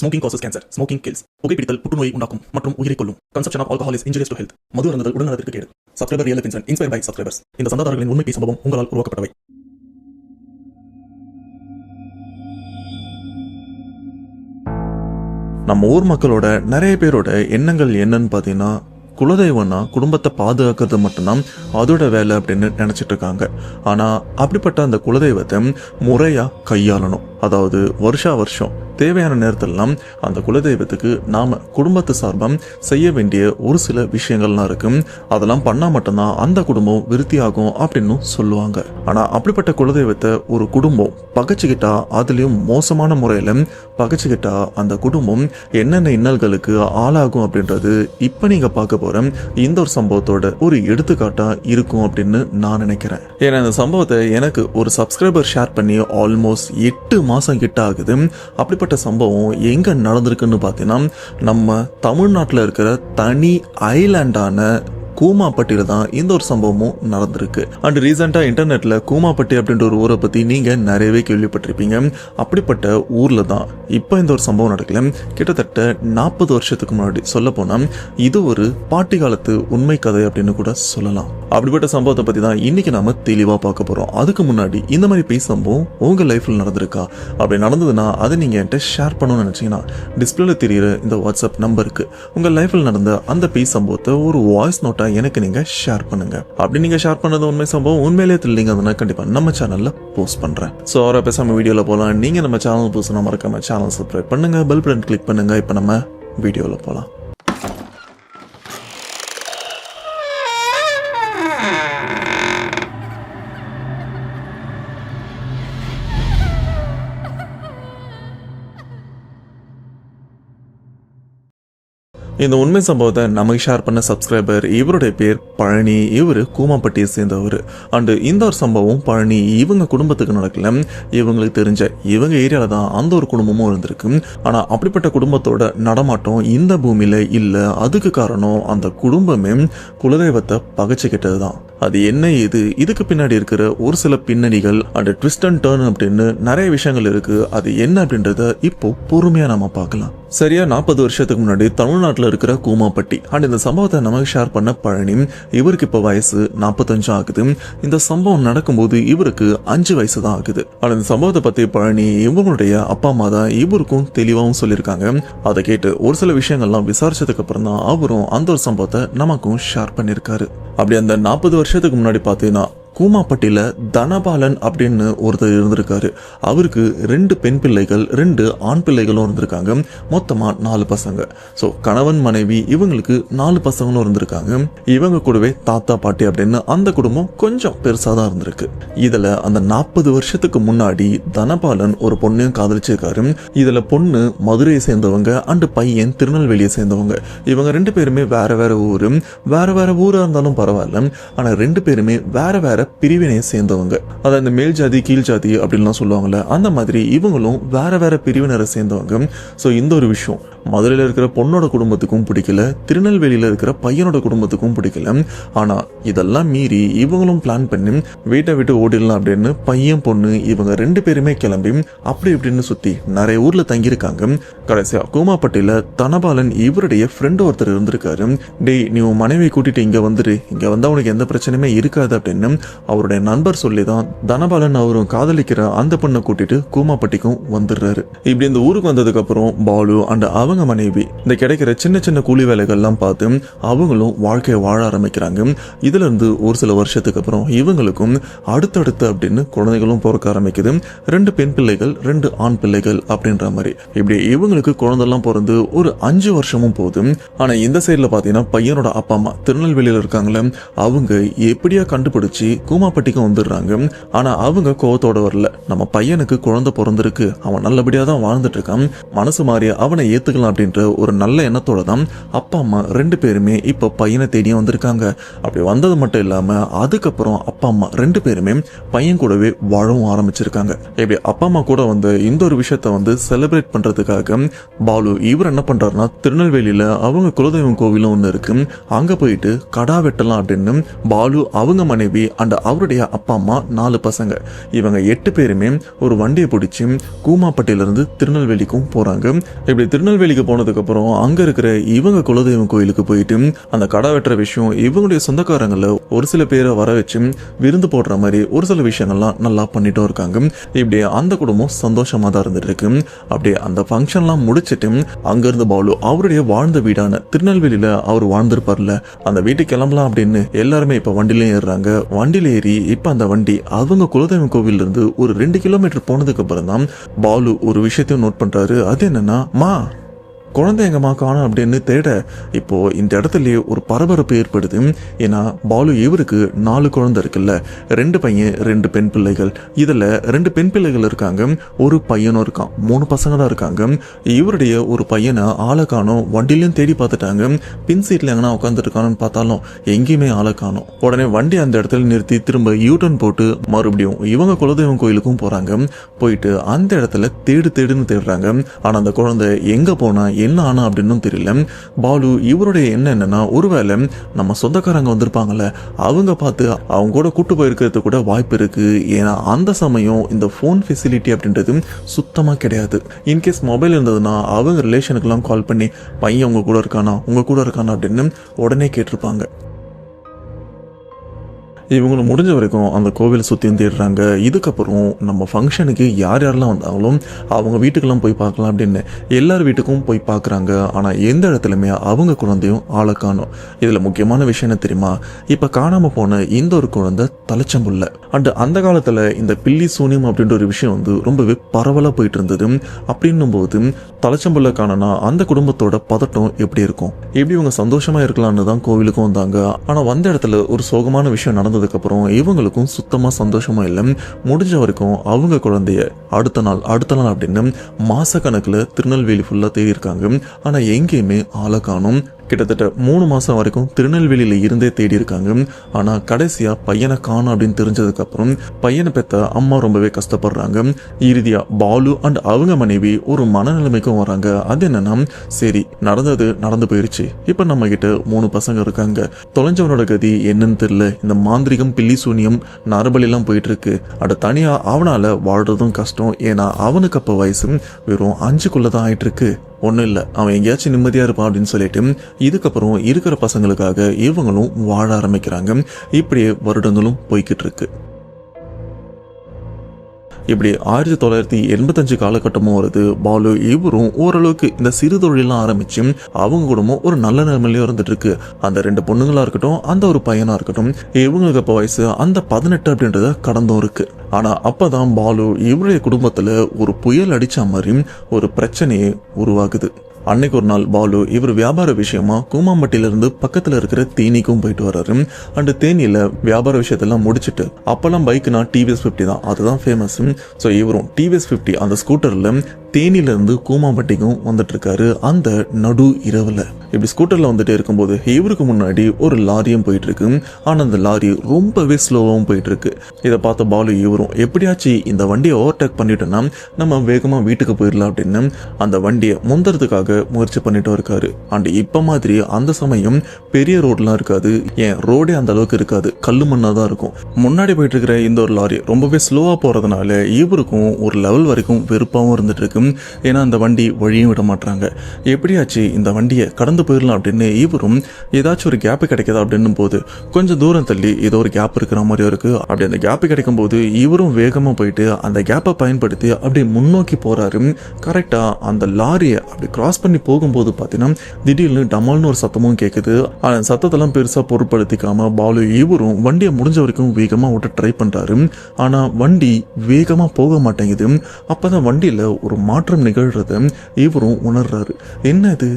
Smoking causes cancer. Smoking kills. புகைப்பிடித்தல் புற்றுநோயை உண்டாக்கும் மற்றும் உயிரை கொல்லும். Consumption of alcohol is injurious to health. மது அருந்துதல் உடல்நலத்திற்கு கேடு. Subscriber real life incident inspired by subscribers. இந்த சந்தாதாரர்களின் உண்மை சம்பவம் உங்களால் உருவாக்கப்பட்டவை. நம்ம ஊர் மக்களோட நிறைய பேரோட எண்ணங்கள் என்னன்னு பார்த்தீங்கன்னா, குலதெய்வம்னா குடும்பத்தை பாதுகாக்கிறது மட்டும்தான் அதோட வேலை அப்படின்னு நினைச்சிட்டு இருக்காங்க. ஆனா அப்படிப்பட்ட அந்த குலதெய்வத்தை முறையா கையாளணும். அதாவது வருஷம் தேவையான நேரத்திலாம் அந்த குலதெய்வத்துக்கு நாம குடும்பத்து சார்பம் செய்ய வேண்டிய ஒரு சில விஷயங்கள்லாம் இருக்கு. அதெல்லாம் பண்ணா மட்டும்தான் அந்த குடும்பம் விருத்தியாகும் அப்படின்னு சொல்லுவாங்க. ஆனா அப்படிப்பட்ட குலதெய்வத்தை ஒரு குடும்பம் பகைச்சுக்கிட்டா, அதுலயும் மோசமான முறையில பகைச்சுக்கிட்டா அந்த குடும்பம் என்னென்ன இன்னல்களுக்கு ஆளாகும் அப்படின்றது இப்ப நீங்க பார்க்க போற இந்த ஒரு சம்பவத்தோட ஒரு எடுத்துக்காட்டா இருக்கும் அப்படின்னு நான் நினைக்கிறேன். ஏன்னா இந்த சம்பவத்தை எனக்கு ஒரு சப்ஸ்கிரைபர் ஷேர் பண்ணி ஆல்மோஸ்ட் 8 மாசம் கிட்ட ஆகுது. அப்படிப்பட்ட சம்பவம் எங்க நடந்திருக்குன்னு பார்த்தீங்கன்னா, நம்ம தமிழ்நாட்டில் இருக்கிற தனி ஐலாண்டான கூமாப்பட்டியில தான் இந்த ஒரு சம்பவமும் நடந்திருக்கு. அண்ட் ரீசெண்டா இன்டர்நெட்ல கூமாப்பட்டி அப்படின்ற ஒரு ஊரை பத்தி நீங்க நிறையவே கேள்விப்பட்டிருப்பீங்க. அப்படிப்பட்ட ஊர்ல தான் இப்ப இந்த ஒரு சம்பவம் நடக்கல. கிட்டத்தட்ட 40 வருஷத்துக்கு முன்னாடி சொல்ல போனா இது ஒரு பாட்டி காலத்து உண்மை கதை அப்படின்னு கூட சொல்லலாம். அப்படிப்பட்ட சம்பவத்தை பத்தி தான் இன்னைக்கு நாம தெளிவா பார்க்க போறோம். அதுக்கு முன்னாடி இந்த மாதிரி பேய் சம்பவம் உங்க லைஃப்ல நடந்திருக்கா? அப்படி நடந்ததுன்னா அதை நீங்க என்கிட்ட ஷேர் பண்ணணும்னு நினைச்சீங்கன்னா டிஸ்பிளேல தெரியுற இந்த வாட்ஸ்அப் நம்பருக்கு உங்க லைஃப்ல நடந்த அந்த பேய் சம்பவத்தை ஒரு வாய்ஸ் நோட்டா எனக்கு நீங்க ஷேர் பண்ணுங்க. அப்படி நீங்க ஷேர் பண்ணது உண்மை சம்பவம் உண்மையிலேயே தெரியலீங்க அதனால கண்டிப்பா நம்ம சேனல்ல போஸ்ட் பண்றேன். சோ அவரை பேசாம வீடியோல போலாம். நீங்க நம்ம சேனல் புதுசுனா மறக்காம சேனல் சப்ஸ்கிரைப் பண்ணுங்க, பெல் பட்டன் கிளிக் பண்ணுங்க. இப்ப நம்ம வீடியோல போலாம். இந்த உண்மை சம்பவத்தை நமக்கு ஷேர் பண்ண சப்ஸ்கிரைபர், இவருடைய பேர் பழனி. இவரு கூமாப்பட்டியை சேர்ந்தவர். அண்டு இந்த ஒரு சம்பவம் பழனி இவங்க குடும்பத்துக்கு நடக்கல. இவங்களுக்கு தெரிஞ்ச இவங்க ஏரியால தான் அந்த ஒரு குடும்பமும் இருந்திருக்கு. ஆனா அப்படிப்பட்ட குடும்பத்தோட நடமாட்டம் இந்த பூமியில இல்ல. அதுக்கு காரணம் அந்த குடும்பமே குலதெய்வத்தை பகைச்சுக்கிட்டது தான். அது என்ன இது, இதுக்கு பின்னாடி இருக்கிற ஒரு சில பின்னணிகள் அண்ட் ட்விஸ்ட் அண்ட் டர்ன் அப்படின்னு நிறைய விஷயங்கள் இருக்கு. அது என்ன அப்படின்றத இப்போ பொறுமையா நம்ம பார்க்கலாம். சரியா 40 வருஷத்துக்கு முன்னாடி தமிழ்நாட்டில் இருக்கிற கூமாப்பட்டி அண்ட் இந்த சம்பவத்தை நமக்கு ஷேர் பண்ண பழனி. இவருக்கு இப்ப வயசு 45 ஆகுது. இந்த சம்பவம் நடக்கும்போது இவருக்கு 5 வயசு தான் ஆகுது. ஆனா இந்த சம்பவத்தை பத்தி பழனி இவங்களுடைய அப்பா அம்மா தான் இவருக்கும் தெளிவாகவும் சொல்லியிருக்காங்க. அதை கேட்டு ஒரு சில விஷயங்கள்லாம் விசாரிச்சதுக்கு அப்புறம் தான் அவரும் அந்த ஒரு சம்பவத்தை நமக்கும் ஷேர் பண்ணியிருக்காரு. அப்படி அந்த 40 வருஷத்துக்கு முன்னாடி பார்த்தீங்கன்னா கூமாப்பட்டியில தனபாலன் அப்படின்னு ஒருத்தர் இருந்திருக்காரு. அவருக்கு 2 பெண் பிள்ளைகள் 2 ஆண் பிள்ளைகளும் இருந்திருக்காங்க. மொத்தமா 4 பசங்க. ஸோ கணவன் மனைவி இவங்களுக்கு 4 பசங்களும் இருந்திருக்காங்க. இவங்க கூடவே தாத்தா பாட்டி அப்படின்னு அந்த குடும்பம் கொஞ்சம் பெருசா தான் இருந்திருக்கு. இதுல அந்த 40 வருஷத்துக்கு முன்னாடி தனபாலன் ஒரு பொண்ணையும் காதலிச்சிருக்காரு. இதுல பொண்ணு மதுரையை சேர்ந்தவங்க அண்டு பையன் திருநெல்வேலியை சேர்ந்தவங்க. இவங்க 2 பேருமே வேற வேற ஊரு. வேற ஊரா இருந்தாலும் பரவாயில்ல. ஆனா 2 பேருமே வேற பிரிவினையை சேர்ந்தவங்க. அதாவது இந்த மேல் ஜாதி கீழ் ஜாதி அப்படின்லாம் சொல்லுவாங்கல்ல, அந்த மாதிரி இவங்களும் வேற பிரிவினரை சேர்ந்தவங்க. ஸோ இந்த ஒரு விஷயம் மதுரையில் இருக்கிற பொண்ணோட குடும்பத்துக்கும் பிடிக்கல, திருநெல்வேலியில இருக்கிற பையனோட குடும்பத்துக்கும் பிடிக்கல. ஆனா இதெல்லாம் மீறி இவங்களும் பிளான் பண்ணி வீட்டை விட்டு ஓடிடலாம் அப்படின்னு பையன் பொண்ணு இவங்க 2 பேருமே கிளம்பி அப்படி இப்படின்னு சுத்தி நிறைய ஊர்ல தங்கியிருக்காங்க. கடைசியா கூமாப்பட்டியில தனபாலன் இவருடைய ஃப்ரெண்ட் ஒருத்தர் இருந்திருக்காரு. டேய், நீ உன் மனைவி கூட்டிட்டு இங்க வந்துரு, இங்க வந்தா உனக்கு எந்த பிரச்சனையுமே இருக்காது அப்படின்னு அவருடைய நண்பர் சொல்லிதான் தனபாலன் அவரும் காதலிக்கிற அந்த பொண்ணை கூட்டிட்டு கூமாப்பட்டிக்கும் வந்துடுறாரு. இப்படி இந்த ஊருக்கு வந்ததுக்கு அப்புறம் பாலு அண்ட் அவங்க மனைவி இந்த கிடைக்கிற சின்ன கூலி வேலைகள்லாம் பார்த்து அவங்களும் வாழ்க்கையை வாழ ஆரம்பிக்கிறாங்க. இதுல இருந்து ஒரு சில வருஷத்துக்கு அப்புறம் இவங்களுக்கும் அடுத்தடுத்து அப்படின்னு குழந்தைகளும் பிறக்க ஆரம்பிக்குது. 2 பெண் பிள்ளைகள் 2 ஆண் பிள்ளைகள் அப்படின்ற மாதிரி. இப்படி இவங்களுக்கு குழந்தைலாம் பிறந்து ஒரு 5 வருஷமும் போகுது. ஆனா இந்த சைட்ல பாத்தீங்கன்னா பையனோட அப்பா அம்மா திருநெல்வேலியில இருக்காங்களே, அவங்க எப்படியா கண்டுபிடிச்சு கூமாப்பட்டிக்கும் வந்துடுறாங்க. ஆனா அவங்க கோவத்தோட வரல. நம்ம பையனுக்கு குழந்தை பிறந்திருக்கு, அவன் நல்லபடியா தான் வாழ்ந்துட்டு இருக்கான், மனசு மாறி அவனை ஏத்துக்கலாம் பண்ணிடலாம் அப்படின்ற ஒரு நல்ல எண்ணத்தோட தான் அப்பா அம்மா 2 பேருமே இப்போ பையனை தேடியே வந்திருக்காங்க. அப்படி வந்தது மட்டும் இல்லாம அதுக்கப்புறம் அப்பா அம்மா 2 பேருமே பையன் கூடவே வாழவும் ஆரம்பிச்சிருக்காங்க. இப்படி அப்பா அம்மா கூட வந்து இந்த ஒரு விஷயத்த வந்து செலிப்ரேட் பண்றதுக்காக பாலு இவர் என்ன பண்றாருன்னா, திருநெல்வேலியில அவங்க குலதெய்வம் கோவிலும் ஒன்று இருக்கு, அங்க போயிட்டு கடா வெட்டலாம் அப்படின்னு பாலு, அவங்க மனைவி அண்ட் அவருடைய அப்பா அம்மா 4 பசங்க, இவங்க 8 பேருமே ஒரு வண்டியை பிடிச்சி கூமாப்பட்டியிலிருந்து திருநெல்வேலிக்கும் போறாங்க. இப்படி திருநெல்வேலிக்கு போனதுக்கு அப்புறம் அங்க இருக்கிற இவங்க குலதெய்வம் கோயிலுக்கு போயிட்டு அந்த கடை வெட்டுற விஷயம் இவங்களுடைய சொந்தக்காரங்கள ஒரு சில பேரை வர வச்சு விருந்து போடுற மாதிரி ஒரு சில விஷயங்கள்லாம் நல்லா பண்ணிட்டும் இருக்காங்க. இப்படி அந்த குடும்பம் சந்தோஷமா தான் இருந்துட்டு இருக்கு. அப்படியே அந்த ஃபங்க்ஷன்லாம் முடிச்சிட்டு அங்கிருந்து பாலு அவருடைய வாழ்ந்த வீடான திருநெல்வேலியில அவர் வாழ்ந்திருப்பார்ல அந்த வீட்டுக்கு கிளம்பலாம் அப்படின்னு எல்லாருமே இப்ப வண்டியில ஏறுறாங்க. வண்டியில ஏறி இப்ப அந்த வண்டி அவங்க குலதெய்வம் கோவில்ல இருந்து ஒரு 2 கிலோமீட்டர் போனதுக்கு அப்புறம் தான் பாலு ஒரு விஷயத்தையும் நோட் பண்றாரு. அது என்னன்னா, குழந்தை எங்கம்மா காணும் அப்படின்னு தேட இப்போ இந்த இடத்துலயே ஒரு பரபரப்பு ஏற்படுது. ஏன்னா பாலு இவருக்கு 4 குழந்தை இருக்குல்ல, 2 பையன் 2 பெண் பிள்ளைகள். இதுல 2 பெண் பிள்ளைகள் இருக்காங்க, ஒரு பையனும் இருக்கான், 3 பசங்க தான் இருக்காங்க. இவருடைய ஒரு பையனை ஆளை காணோம். வண்டிலையும் தேடி பார்த்துட்டாங்க, பின் சீட்ல எங்கன்னா உட்காந்துருக்கானு பார்த்தாலும் எங்கேயுமே ஆளை காணோம். உடனே வண்டி அந்த இடத்துல நிறுத்தி திரும்ப யூட்டர்ன் போட்டு மறுபடியும் இவங்க குலதெய்வம் கோயிலுக்கும் போறாங்க. போயிட்டு அந்த இடத்துல தேடுன்னு தேடுறாங்க. ஆனா அந்த குழந்தை எங்க போனா என்ன ஆனா அப்படின்னு தெரியல. பாலு இவருடைய எண்ணம் என்னன்னா, ஒருவேளை நம்ம சொந்தக்காரங்க வந்திருப்பாங்கல்ல அவங்க பார்த்து அவங்க கூட கூட்டு போயிருக்கிறது கூட வாய்ப்பு இருக்கு. ஏன்னா அந்த சமயம் இந்த போன் ஃபெசிலிட்டி அப்படின்றது சுத்தமா கிடையாது. இன்கேஸ் மொபைல் இருந்ததுன்னா அவங்க ரிலேஷனுக்கெல்லாம் கால் பண்ணி பையன் உங்க கூட இருக்கானா அப்படின்னு உடனே கேட்டிருப்பாங்க. இவங்களும் முடிஞ்ச வரைக்கும் அந்த கோவிலை சுற்றியும் தேடுறாங்க. இதுக்கப்புறம் நம்ம ஃபங்க்ஷனுக்கு யார் யாரெல்லாம் வந்தாலும் அவங்க வீட்டுக்கெல்லாம் போய் பார்க்கலாம் அப்படின்னு எல்லார் வீட்டுக்கும் போய் பார்க்குறாங்க. ஆனால் எந்த இடத்துலையுமே அவங்க குழந்தையும் ஆளை காணும். இதில் முக்கியமான விஷயம் என்ன தெரியுமா, இப்போ காணாமல் போன இந்த ஒரு குழந்தை தலைச்சம்புள்ள. அண்ட் அந்த காலத்தில் இந்த பில்லி சூனியம் அப்படின்ற ஒரு விஷயம் வந்து ரொம்பவே பரவலாக போயிட்டு இருந்தது. அப்படின்னும் போது தலைச்சம்புள்ள காணனா அந்த குடும்பத்தோட பதட்டம் எப்படி இருக்கும், எப்படி இவங்க சந்தோஷமா இருக்கலாம்னு தான் கோவிலுக்கும் வந்தாங்க. ஆனால் வந்த இடத்துல ஒரு சோகமான விஷயம் நடந்ததுக்கு அப்புறம் இவங்களுக்கும் சுத்தமா சந்தோஷமா இல்லை. முடிஞ்ச வரைக்கும் அவங்க குழந்தைய அடுத்த நாள் அப்படின்னு மாச கணக்குல திருநெல்வேலி ஃபுல்லா தேடி இருக்காங்க. ஆனா எங்கேயுமே ஆளை காணும். கிட்டத்தட்ட 3 மாசம் வரைக்கும் திருநெல்வேலியில இருந்தே தேடி இருக்காங்க. ஆனா கடைசியா பையனை காணும் அப்படின்னு தெரிஞ்சதுக்கு அப்புறம் பையனை பெத்த அம்மா ரொம்பவே கஷ்டப்படுறாங்க. இறுதியா பாலு அண்ட் அவங்க மனைவி ஒரு மனநிலைமைக்கும் வராங்க. அது என்னன்னா, சரி நடந்தது நடந்து போயிருச்சு, இப்ப நம்ம கிட்ட 3 பசங்க இருக்காங்க, தொலைஞ்சவனோட கதி என்னன்னு தெரியல, இந்த மாந்திரிகம் பில்லி சூனியம் நரபலிலாம் போயிட்டு இருக்கு, அட தனியா அவனால வாழ்றதும் கஷ்டம், ஏன்னா அவனுக்கு அப்ப வயசு வெறும் 5க்குள்ளதான் ஆயிட்டு இருக்கு, ஒன்றும் இல்லை அவன் எங்கேயாச்சும் நிம்மதியாக இருப்பான் அப்படின்னு சொல்லிட்டு இதுக்கப்புறம் இருக்கிற பசங்களுக்காக இவங்களும் வாழ ஆரம்பிக்கிறாங்க. இப்படியே வருடங்களும் போய்கிட்டு இருக்கு. இப்படி 1985 காலகட்டமும் வருது. பாலு இவரும் ஓரளவுக்கு இந்த சிறு தொழிலாம் ஆரம்பிச்சு அவங்க குடும்பம் ஒரு நல்ல நிலைமையில இருந்துட்டு இருக்கு. அந்த 2 பொண்ணுங்களா இருக்கட்டும், அந்த ஒரு பையனா இருக்கட்டும், இவங்களுக்கு அப்ப வயசு அந்த 18 அப்படின்றத கடந்தும் இருக்கு. ஆனா அப்பதான் பாலு இவருடைய குடும்பத்துல ஒரு புயல் அடிச்ச மாதிரி ஒரு பிரச்சனையே உருவாகுது. அன்னைக்கு ஒரு நாள் பாலு இவர் வியாபார விஷயமா கூமாம்பட்டியிலிருந்து பக்கத்துல இருக்கிற தேனிக்கும் போயிட்டு வர்றாரு. அண்ட் தேனியில வியாபார விஷயத்தெல்லாம் முடிச்சுட்டு, அப்பெல்லாம் பைக்னா டிவிஎஸ் 50 தான், அதுதான் ஃபேமஸ். ஸோ இவரும் டிவிஎஸ் 50 அந்த ஸ்கூட்டர்ல தேனியில இருந்து கூமாம்பட்டிக்கும் வந்துட்டு இருக்காரு அந்த நடு இரவுல. இப்படி ஸ்கூட்டர்ல வந்துட்டே இருக்கும்போது இவருக்கு முன்னாடி ஒரு லாரியும் போயிட்டு இருக்கு. ஆனா அந்த லாரி ரொம்பவே ஸ்லோவாகவும் போயிட்டு இருக்கு. இதை பார்த்த பாலு இவரும் எப்படியாச்சும் இந்த வண்டியை ஓவர்டேக் பண்ணிட்டோம்னா நம்ம வேகமா வீட்டுக்கு போயிடலாம் அப்படின்னு அந்த வண்டியை முந்தறதுக்காக முயற்சி பண்ணிட்டு இருக்காரு. அண்ட் இப்ப மாதிரி அந்த சமயம் பெரிய ரோட்லாம் இருக்காது, ஏன் ரோடே அந்த அளவுக்கு இருக்காது, கல்லு மண்ணா தான் இருக்கும். முன்னாடி போயிட்டு இருக்கிற இந்த ஒரு லாரி ரொம்பவே ஸ்லோவா போறதுனால இவருக்கும் ஒரு லெவல் வரைக்கும் வெறுப்பாகவும் இருந்துட்டு இருக்கு. ஏன்னா அந்த வண்டி வழியும் விட மாட்டாங்க. எப்படியாச்சு இந்த வண்டியை கடந்து போயிடலாம் அப்படின்னு இவரும் ஏதாச்சும் ஒரு கேப் கிடைக்குதா அப்படின்னு போது கொஞ்சம் தூரம் தள்ளி ஏதோ ஒரு கேப் இருக்கிற மாதிரியும் இருக்கு. அப்படி அந்த கேப் கிடைக்கும் போது இவரும் வேகமா போயிட்டு அந்த கேப்பை பயன்படுத்தி அப்படி முன்னோக்கி போறாரு. கரெக்டா அந்த லாரியை அப்படி கிராஸ் பண்ணி போகும்போது பார்த்தீங்கன்னா திடீர்னு டமால்னு ஒரு சத்தமும் கேட்குது. அந்த சத்தத்தெல்லாம் பெருசா பொருட்படுத்திக்காம பாலு இவரும் வண்டியை முடிஞ்ச வரைக்கும் வேகமா விட்டு ட்ரை பண்றாரு. ஆனா வண்டி வேகமா போக மாட்டேங்குது. அப்பதான் வண்டியில ஒரு மாற்றம் நிகழ்றத இவரும் உணர்றாரு. என்ன இது,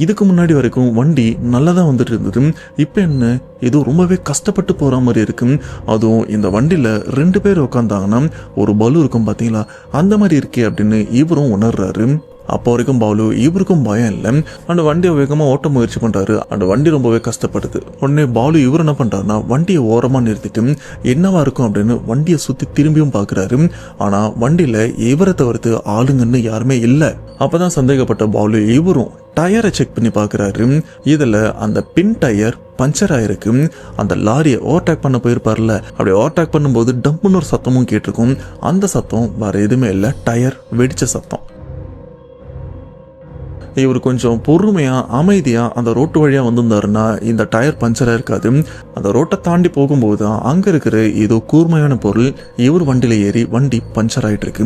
இதுக்கு முன்னாடி வரைக்கும் வண்டி நல்லா தான் வந்துட்டு இருந்தது, இப்போ என்ன ஏதோ ரொம்பவே கஷ்டப்பட்டு போகிற மாதிரி இருக்கு. அதுவும் இந்த வண்டியில் 2 பேர் உட்காந்தாங்கன்னா ஒரு பலு இருக்கும் பார்த்தீங்களா, அந்த மாதிரி இருக்கே அப்படின்னு இவரும் உணர்றாரு. அப்போ வரைக்கும் பாலு இவருக்கும் பயம் இல்லை. அந்த வண்டியை வேகமாக ஓட்ட முயற்சி பண்ணுறாரு. அந்த வண்டி ரொம்பவே கஷ்டப்படுது. உடனே பாலு இவர் என்ன பண்ணுறாருன்னா வண்டியை ஓரமாக நிறுத்திட்டு என்னவா இருக்கும் அப்படின்னு வண்டியை சுற்றி திரும்பியும் பார்க்குறாரு. ஆனால் வண்டியில் இவரை தவிர்த்து ஆளுங்கன்னு யாருமே இல்லை. அப்போதான் சந்தேகப்பட்ட பாலு இவரும் டயரை செக் பண்ணி பார்க்குறாரு. இதில் அந்த பின் டயர் பஞ்சர் ஆயிருக்கு. அந்த லாரியை ஓவர்டேக் பண்ண போயிருப்பார்ல, அப்படி ஓவர்டேக் பண்ணும்போது டம்ப்னு ஒரு சத்தமும் கேட்டிருக்கும். அந்த சத்தம் வேற எதுவுமே இல்லை, டயர் வெடிச்ச சத்தம். இவர் கொஞ்சம் பொறுமையாக அமைதியாக அந்த ரோட்டு வழியாக வந்திருந்தாருன்னா இந்த டயர் பஞ்சராக இருக்காது. அந்த ரோட்டை தாண்டி போகும்போது தான் அங்கே இருக்கிற ஏதோ கூர்மையான பொருள் இவர் வண்டியில் ஏறி வண்டி பஞ்சர் ஆகிட்டு இருக்கு.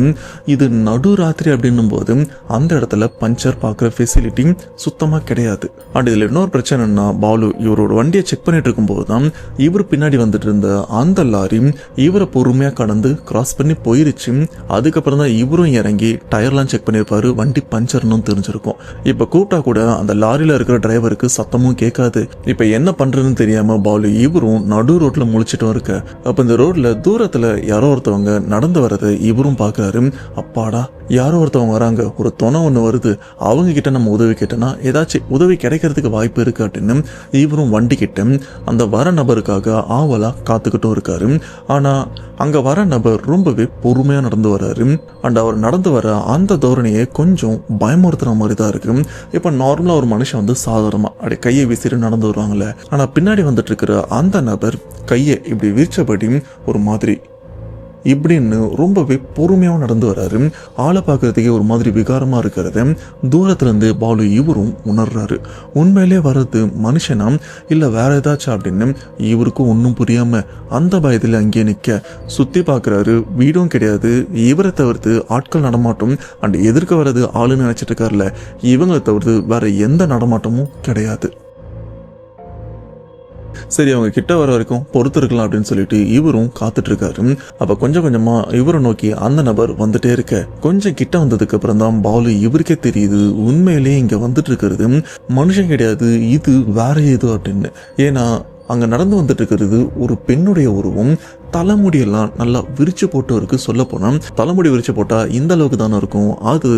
இது நடுராத்திரி அப்படின்னும் போது அந்த இடத்துல பஞ்சர் பார்க்குற ஃபெசிலிட்டி சுத்தமாக கிடையாது. அண்ட் இதில் இன்னொரு பிரச்சனைன்னா பாலு இவரோட வண்டியை செக் பண்ணிட்டு இருக்கும்போது தான் இவர் பின்னாடி வந்துட்டு இருந்த அந்த லாரி இவரை பொறுமையாக கடந்து கிராஸ் பண்ணி போயிருச்சு. அதுக்கப்புறம் தான் இவரும் இறங்கி டயர்லாம் செக் பண்ணியிருப்பாரு. வண்டி பஞ்சர்னு தெரிஞ்சிருக்கும். இப்ப கூப்பிட்டா கூட அந்த லாரியில இருக்கிற டிரைவருக்கு சத்தமும் கேட்காது. இப்ப என்ன பண்றதுன்னு தெரியாம பாலு இவரும் நடு ரோட்ல முழிச்சிட்டும் இருக்க. அப்ப இந்த ரோட்ல தூரத்துல யாரோ ஒருத்தவங்க நடந்து வரதை இவரும் பாக்குறாரு. அப்பாடா, யாரோ ஒருத்தவங்க வராங்க, ஒரு துணை ஒண்ணு வருது, அவங்க கிட்ட நம்ம உதவி கேட்டோம்னா ஏதாச்சும் உதவி கிடைக்கிறதுக்கு வாய்ப்பு இருக்கு அப்படின்னு இவரும் வண்டி கிட்ட அந்த வர நபருக்காக ஆவலா காத்துக்கிட்டும் இருக்காரு. ஆனா அங்க வர நபர் ரொம்பவே பொறுமையா நடந்து வர்றாரு. அண்ட் அவர் நடந்து வர அந்த தோரணையே கொஞ்சம் பயமுறுத்துற மாதிரி தான் இருக்கு. இப்ப நார்மலா ஒரு மனுஷன் வந்து சாதாரணமா அப்படி கையை வீசிட்டு நடந்து வருவாங்கல்ல, ஆனா பின்னாடி வந்துட்டு இருக்கிற அந்த நபர் கையை இப்படி விரிச்சபடி ஒரு மாதிரி இப்படின்னு ரொம்பவே பொறுமையாக நடந்து வர்றாரு. ஆளை பார்க்கறதுக்கே ஒரு மாதிரி விகாரமா இருக்கிறத தூரத்துலேருந்து பாலு இவரும் உணர்றாரு. உண்மையிலே வர்றது மனுஷனா இல்லை வேற ஏதாச்சும் அப்படின்னு இவருக்கும் ஒன்றும் புரியாம அந்த பயத்தில் அங்கேயே நிற்க சுற்றி பார்க்குறாரு. வீடும் கிடையாது, இவரை தவிர்த்து ஆட்கள் நடமாட்டம் அண்ட் எதிர்க்க வர்றது ஆளுன்னு நினச்சிட்டு இருக்காருல, இவங்களை தவிர்த்து வேற எந்த நடமாட்டமும் கிடையாது. சரி, அவங்க கிட்ட வர வரைக்கும் பொறுத்து இருக்கலாம் அப்படின்னு சொல்லிட்டு இவரும் காத்துட்டு இருக்காரு. அப்ப கொஞ்சம் கொஞ்சமா இவரை நோக்கி அந்த நபர் வந்துட்டே இருக்க கொஞ்சம் கிட்ட வந்ததுக்கு அப்புறம் தான் பாலு இவருக்கே தெரியுது உண்மையிலேயே இங்க வந்துட்டு இருக்கிறது மனுஷன் கிடையாது, இது வேற ஏதோ அப்படின்னு. ஏன்னா அங்க நடந்து வந்துட்டு இருக்கிறது ஒரு பெண்ணுடைய உருவம். தலைமுடியெல்லாம் நல்லா விரிச்சு போட்டு இருக்கு. சொல்ல போனா தலைமுடி விரிச்சு போட்டா இந்த அளவுக்கு தானே இருக்கும், அது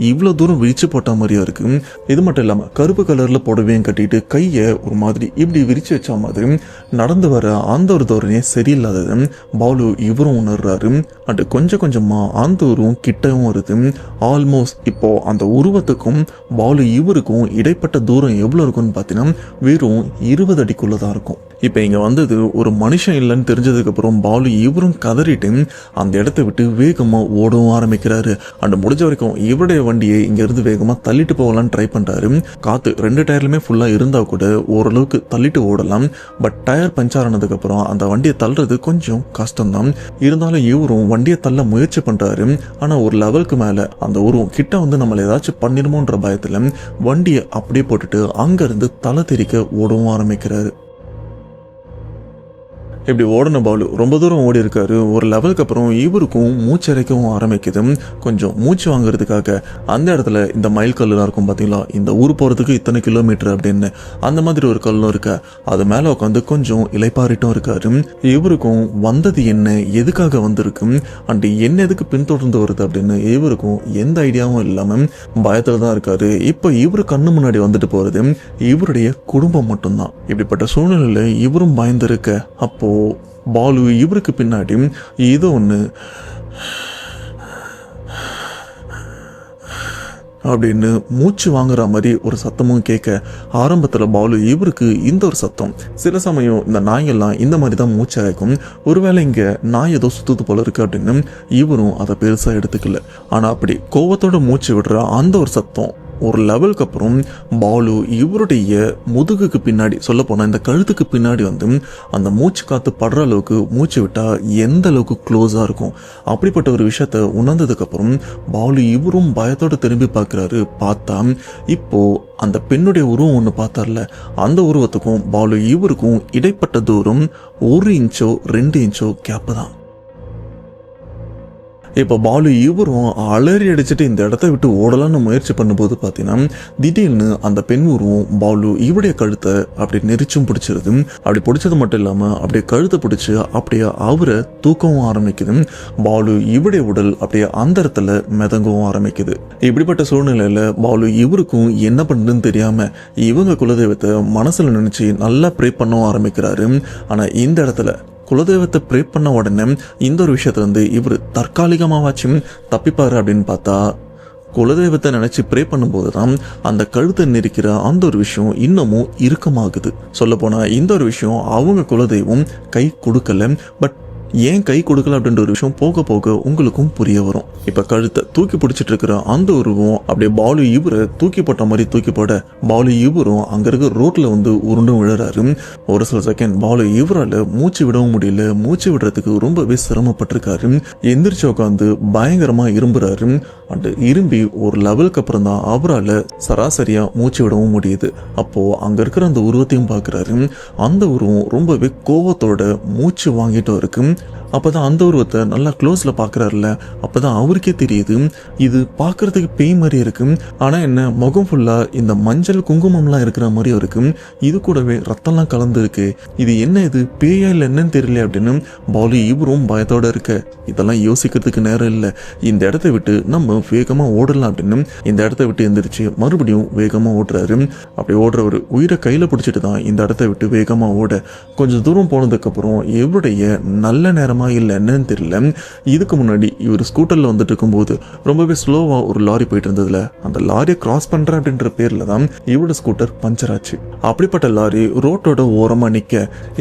இவ்வளவு தூரம் விரிச்சு போட்ட மாதிரியா இருக்கு. இது மட்டும் இல்லாம கருப்பு கலர்ல புடவையும் கட்டிட்டு கையை ஒரு மாதிரி இப்படி விரிச்சு வச்ச மாதிரி நடந்து வர அந்த ஒரு தோரணையே சரியில்லாதது பாலு இவரும் உணர்றாரு. அண்ட் கொஞ்சம் கொஞ்சமா அந்த உருவம் கிட்டவும் வருது. ஆல்மோஸ்ட் இப்போ அந்த உருவத்துக்கும் பாலு இவருக்கும் இடைப்பட்ட தூரம் எவ்வளவு இருக்கும்னு பார்த்தீங்கன்னா வெறும் 20 அடிக்குள்ளதான் இருக்கும். இப்ப இங்க வந்தது ஒரு மனுஷன் இல்லைன்னு தெரிஞ்சதுக்கு அப்புறம் பாலு இவரும் கதறிட்டு அந்த இடத்த விட்டு வேகமா ஓடவும் ஆரம்பிக்கிறாரு. அண்ட் முடிஞ்ச வரைக்கும் இவருடைய வண்டியை இங்க இருந்து வேகமா தள்ளிட்டு போகலான்னு ட்ரை பண்றாரு. காத்து 2 டயர்லுமே ஃபுல்லா இருந்தா கூட ஓரளவுக்கு தள்ளிட்டு ஓடலாம். பட் டயர் பஞ்சர் ஆனதுக்கு அப்புறம் அந்த வண்டியை தள்ளுறது கொஞ்சம் கஷ்டம்தான். இருந்தாலும் இவரும் வண்டியை தள்ள முயற்சி பண்றாரு. ஆனா ஒரு லெவலுக்கு மேல அந்த உருவம் கிட்ட வந்து நம்மள ஏதாச்சும் பண்ணிருமோன்ற பயத்துல வண்டியை அப்படியே போட்டுட்டு அங்க இருந்து தலை தெறிக்க ஓடவும் ஆரம்பிக்கிறாரு. இப்படி ஓடின பாலு ரொம்ப தூரம் ஓடி இருக்காரு. ஒரு லெவலுக்கு அப்புறம் இவருக்கும் மூச்சரைக்கவும் ஆரம்பிக்குது. கொஞ்சம் மூச்சு வாங்குறதுக்காக அந்த இடத்துல இந்த மயில் கல்லுலாம் இருக்கும் பார்த்தீங்களா, இந்த ஊர் போகிறதுக்கு இத்தனை கிலோமீட்டர் அப்படின்னு அந்த மாதிரி ஒரு கல்லும் இருக்க, அது மேலே உட்காந்து கொஞ்சம் இலைப்பாரிட்டும் இருக்காரு. இவருக்கும் வந்தது என்ன, எதுக்காக வந்திருக்கு அண்ட் என்ன எதுக்கு பின்தொடர்ந்து வருது அப்படின்னு இவருக்கும் எந்த ஐடியாவும் இல்லாமல் பயத்தில் தான் இருக்காரு. இப்போ இவரு கண்ணு முன்னாடி வந்துட்டு போகிறது இவருடைய குடும்பம் மட்டும்தான். இப்படிப்பட்ட சூழ்நிலையில் இவரும் பயந்துருக்க அப்போ பாலு இவருக்கு பின்னாடி ஏதோ ஒன்று அப்படின்னு மூச்சு வாங்குற மாதிரி ஒரு சத்தமும் கேட்க ஆரம்பத்தில் பாலு இவருக்கு இந்த ஒரு சத்தம், சில சமயம் இந்த நாயெல்லாம் இந்த மாதிரி தான் மூச்சு அழைக்கும், ஒருவேளை இங்கே நாய் ஏதோ சுத்துது போல இருக்கு அப்படின்னு இவரும் அதை பெருசாக எடுத்துக்கல. ஆனால் அப்படி கோவத்தோட மூச்சு விடுற அந்த ஒரு சத்தம் ஒரு லெவலுக்கு அப்புறம் பாலு இவருடைய முதுகுக்கு பின்னாடி, சொல்ல போனால் இந்த கழுத்துக்கு பின்னாடி வந்து அந்த மூச்சு காற்று படுற அளவுக்கு மூச்சு விட்டால் எந்த அளவுக்கு க்ளோஸாக இருக்கும். அப்படிப்பட்ட ஒரு விஷயத்த உணர்ந்ததுக்கப்புறம் பாலு இவரும் பயத்தோடு திரும்பி பார்க்குறாரு. பார்த்தா இப்போ அந்த பெண்ணுடைய உருவம் ஒன்று பார்த்தார்ல, அந்த உருவத்துக்கும் பாலு இவருக்கும் இடைப்பட்ட தூரம் 1 இன்ச்சோ 2 இன்ச்சோ கேப்பு தான். இப்போ பாலு இவரும் அலறி அடிச்சுட்டு இந்த இடத்த விட்டு ஓடலான்னு முயற்சி பண்ணும்போது பார்த்தீங்கன்னா திடீர்னு அந்த பெண் உருவம் பாலு இவருடைய கழுத்தை அப்படி நெரிச்சும் பிடிச்சிருது. அப்படி பிடிச்சது மட்டும் இல்லாமல் அப்படியே கழுத்தை பிடிச்சி அப்படியே அவரை தூக்கவும் ஆரம்பிக்குது. பாலு இவருடைய உடல் அப்படியே அந்த இடத்துல மிதங்கவும் ஆரம்பிக்குது. இப்படிப்பட்ட சூழ்நிலையில் பாலு இவருக்கும் என்ன பண்ணுறதுன்னு தெரியாமல் இவங்க குலதெய்வத்தை மனசில் நினச்சி நல்லா ப்ரே பண்ணவும் ஆரம்பிக்கிறாரு. ஆனால் இந்த இடத்துல குலதெய்வத்தை ப்ரே பண்ண உடனே இந்த ஒரு விஷயத்துலேருந்து இவர் தற்காலிகமாகவாச்சும் தப்பிப்பார் அப்படின்னு பார்த்தா குலதெய்வத்தை நினச்சி ப்ரே பண்ணும்போது தான் அந்த கழுத்தை நெரிக்கிற அந்த ஒரு விஷயம் இன்னமும் இறுக்கமாகுது. சொல்லப்போனால் இந்த ஒரு விஷயம் அவங்க குலதெய்வம் கை கொடுக்கல. பட் ஏன் கை கொடுக்கல அப்படின்ற ஒரு விஷயம் போக போக உங்களுக்கும் புரிய வரும். இப்போ கழுத்தை தூக்கி பிடிச்சிட்டு இருக்கிற அந்த உருவம் அப்படியே பாலு இவரை தூக்கி போட்ட மாதிரி தூக்கி போட பாலு இவரும் அங்கே இருக்க ரோட்டில் வந்து உருண்டும் விழுறாரு. ஒரு சில செகண்ட் பாலு இவரால் மூச்சு விடவும் முடியல. மூச்சு விடுறதுக்கு ரொம்பவே சிரமப்பட்டிருக்காரு. எந்திரிச்சு உட்காந்து பயங்கரமாக இரும்புறாரு. அண்ட் இரும்பி ஒரு லெவலுக்கு அப்புறம் தான் அவரால் சராசரியாக மூச்சு விடவும் முடியுது. அப்போது அங்கே இருக்கிற அந்த உருவத்தையும் பார்க்குறாரு. அந்த உருவம் ரொம்பவே கோவத்தோட மூச்சு வாங்கிட்டும் இருக்கு. அப்போதான் அந்த உருவத்தை நல்லா க்ளோஸில் பார்க்குறாருல, அப்போதான் அவருக்கே தெரியுது இது பார்க்குறதுக்கு பேய் மாதிரி இருக்கு. ஆனால் என்ன முகம் ஃபுல்லாக இந்த மஞ்சள் குங்குமம்லாம் இருக்கிற மாதிரியும் இருக்கு. இது கூடவே ரத்தம்லாம் கலந்துருக்கு. இது என்ன, இது பேயா இல்லை என்னன்னு தெரியல அப்படின்னு பாலு இவரும் பயத்தோடு இருக்க. இதெல்லாம் யோசிக்கிறதுக்கு நேரம் இல்லை. இந்த இடத்த விட்டு நம்ம வேகமாக ஓடலாம் அப்படின்னு இந்த இடத்த விட்டு எந்திரிச்சு மறுபடியும் வேகமாக ஓடுறாரு. அப்படி ஓடுறவர் உயிரை கையில் பிடிச்சிட்டு தான் இந்த இடத்த விட்டு வேகமாக ஓட கொஞ்சம் தூரம் போனதுக்கப்புறம் இவருடைய நல்ல நேரமாக இல்லை என்னன்னு தெரியல. இதுக்கு முன்னாடி இவர் ஸ்கூட்டரில் வந்துட்டு இருக்கும்போது ரொம்பவே ஸ்லோவாக ஒரு லாரி போயிட்டு இருந்ததுல அந்த லாரியை கிராஸ் பண்ணுறேன் அப்படின்ற பேரில் தான் இவரோட ஸ்கூட்டர் பஞ்சர் ஆச்சு. அப்படிப்பட்ட லாரி ரோட்டோட ஓரமாக நிற்க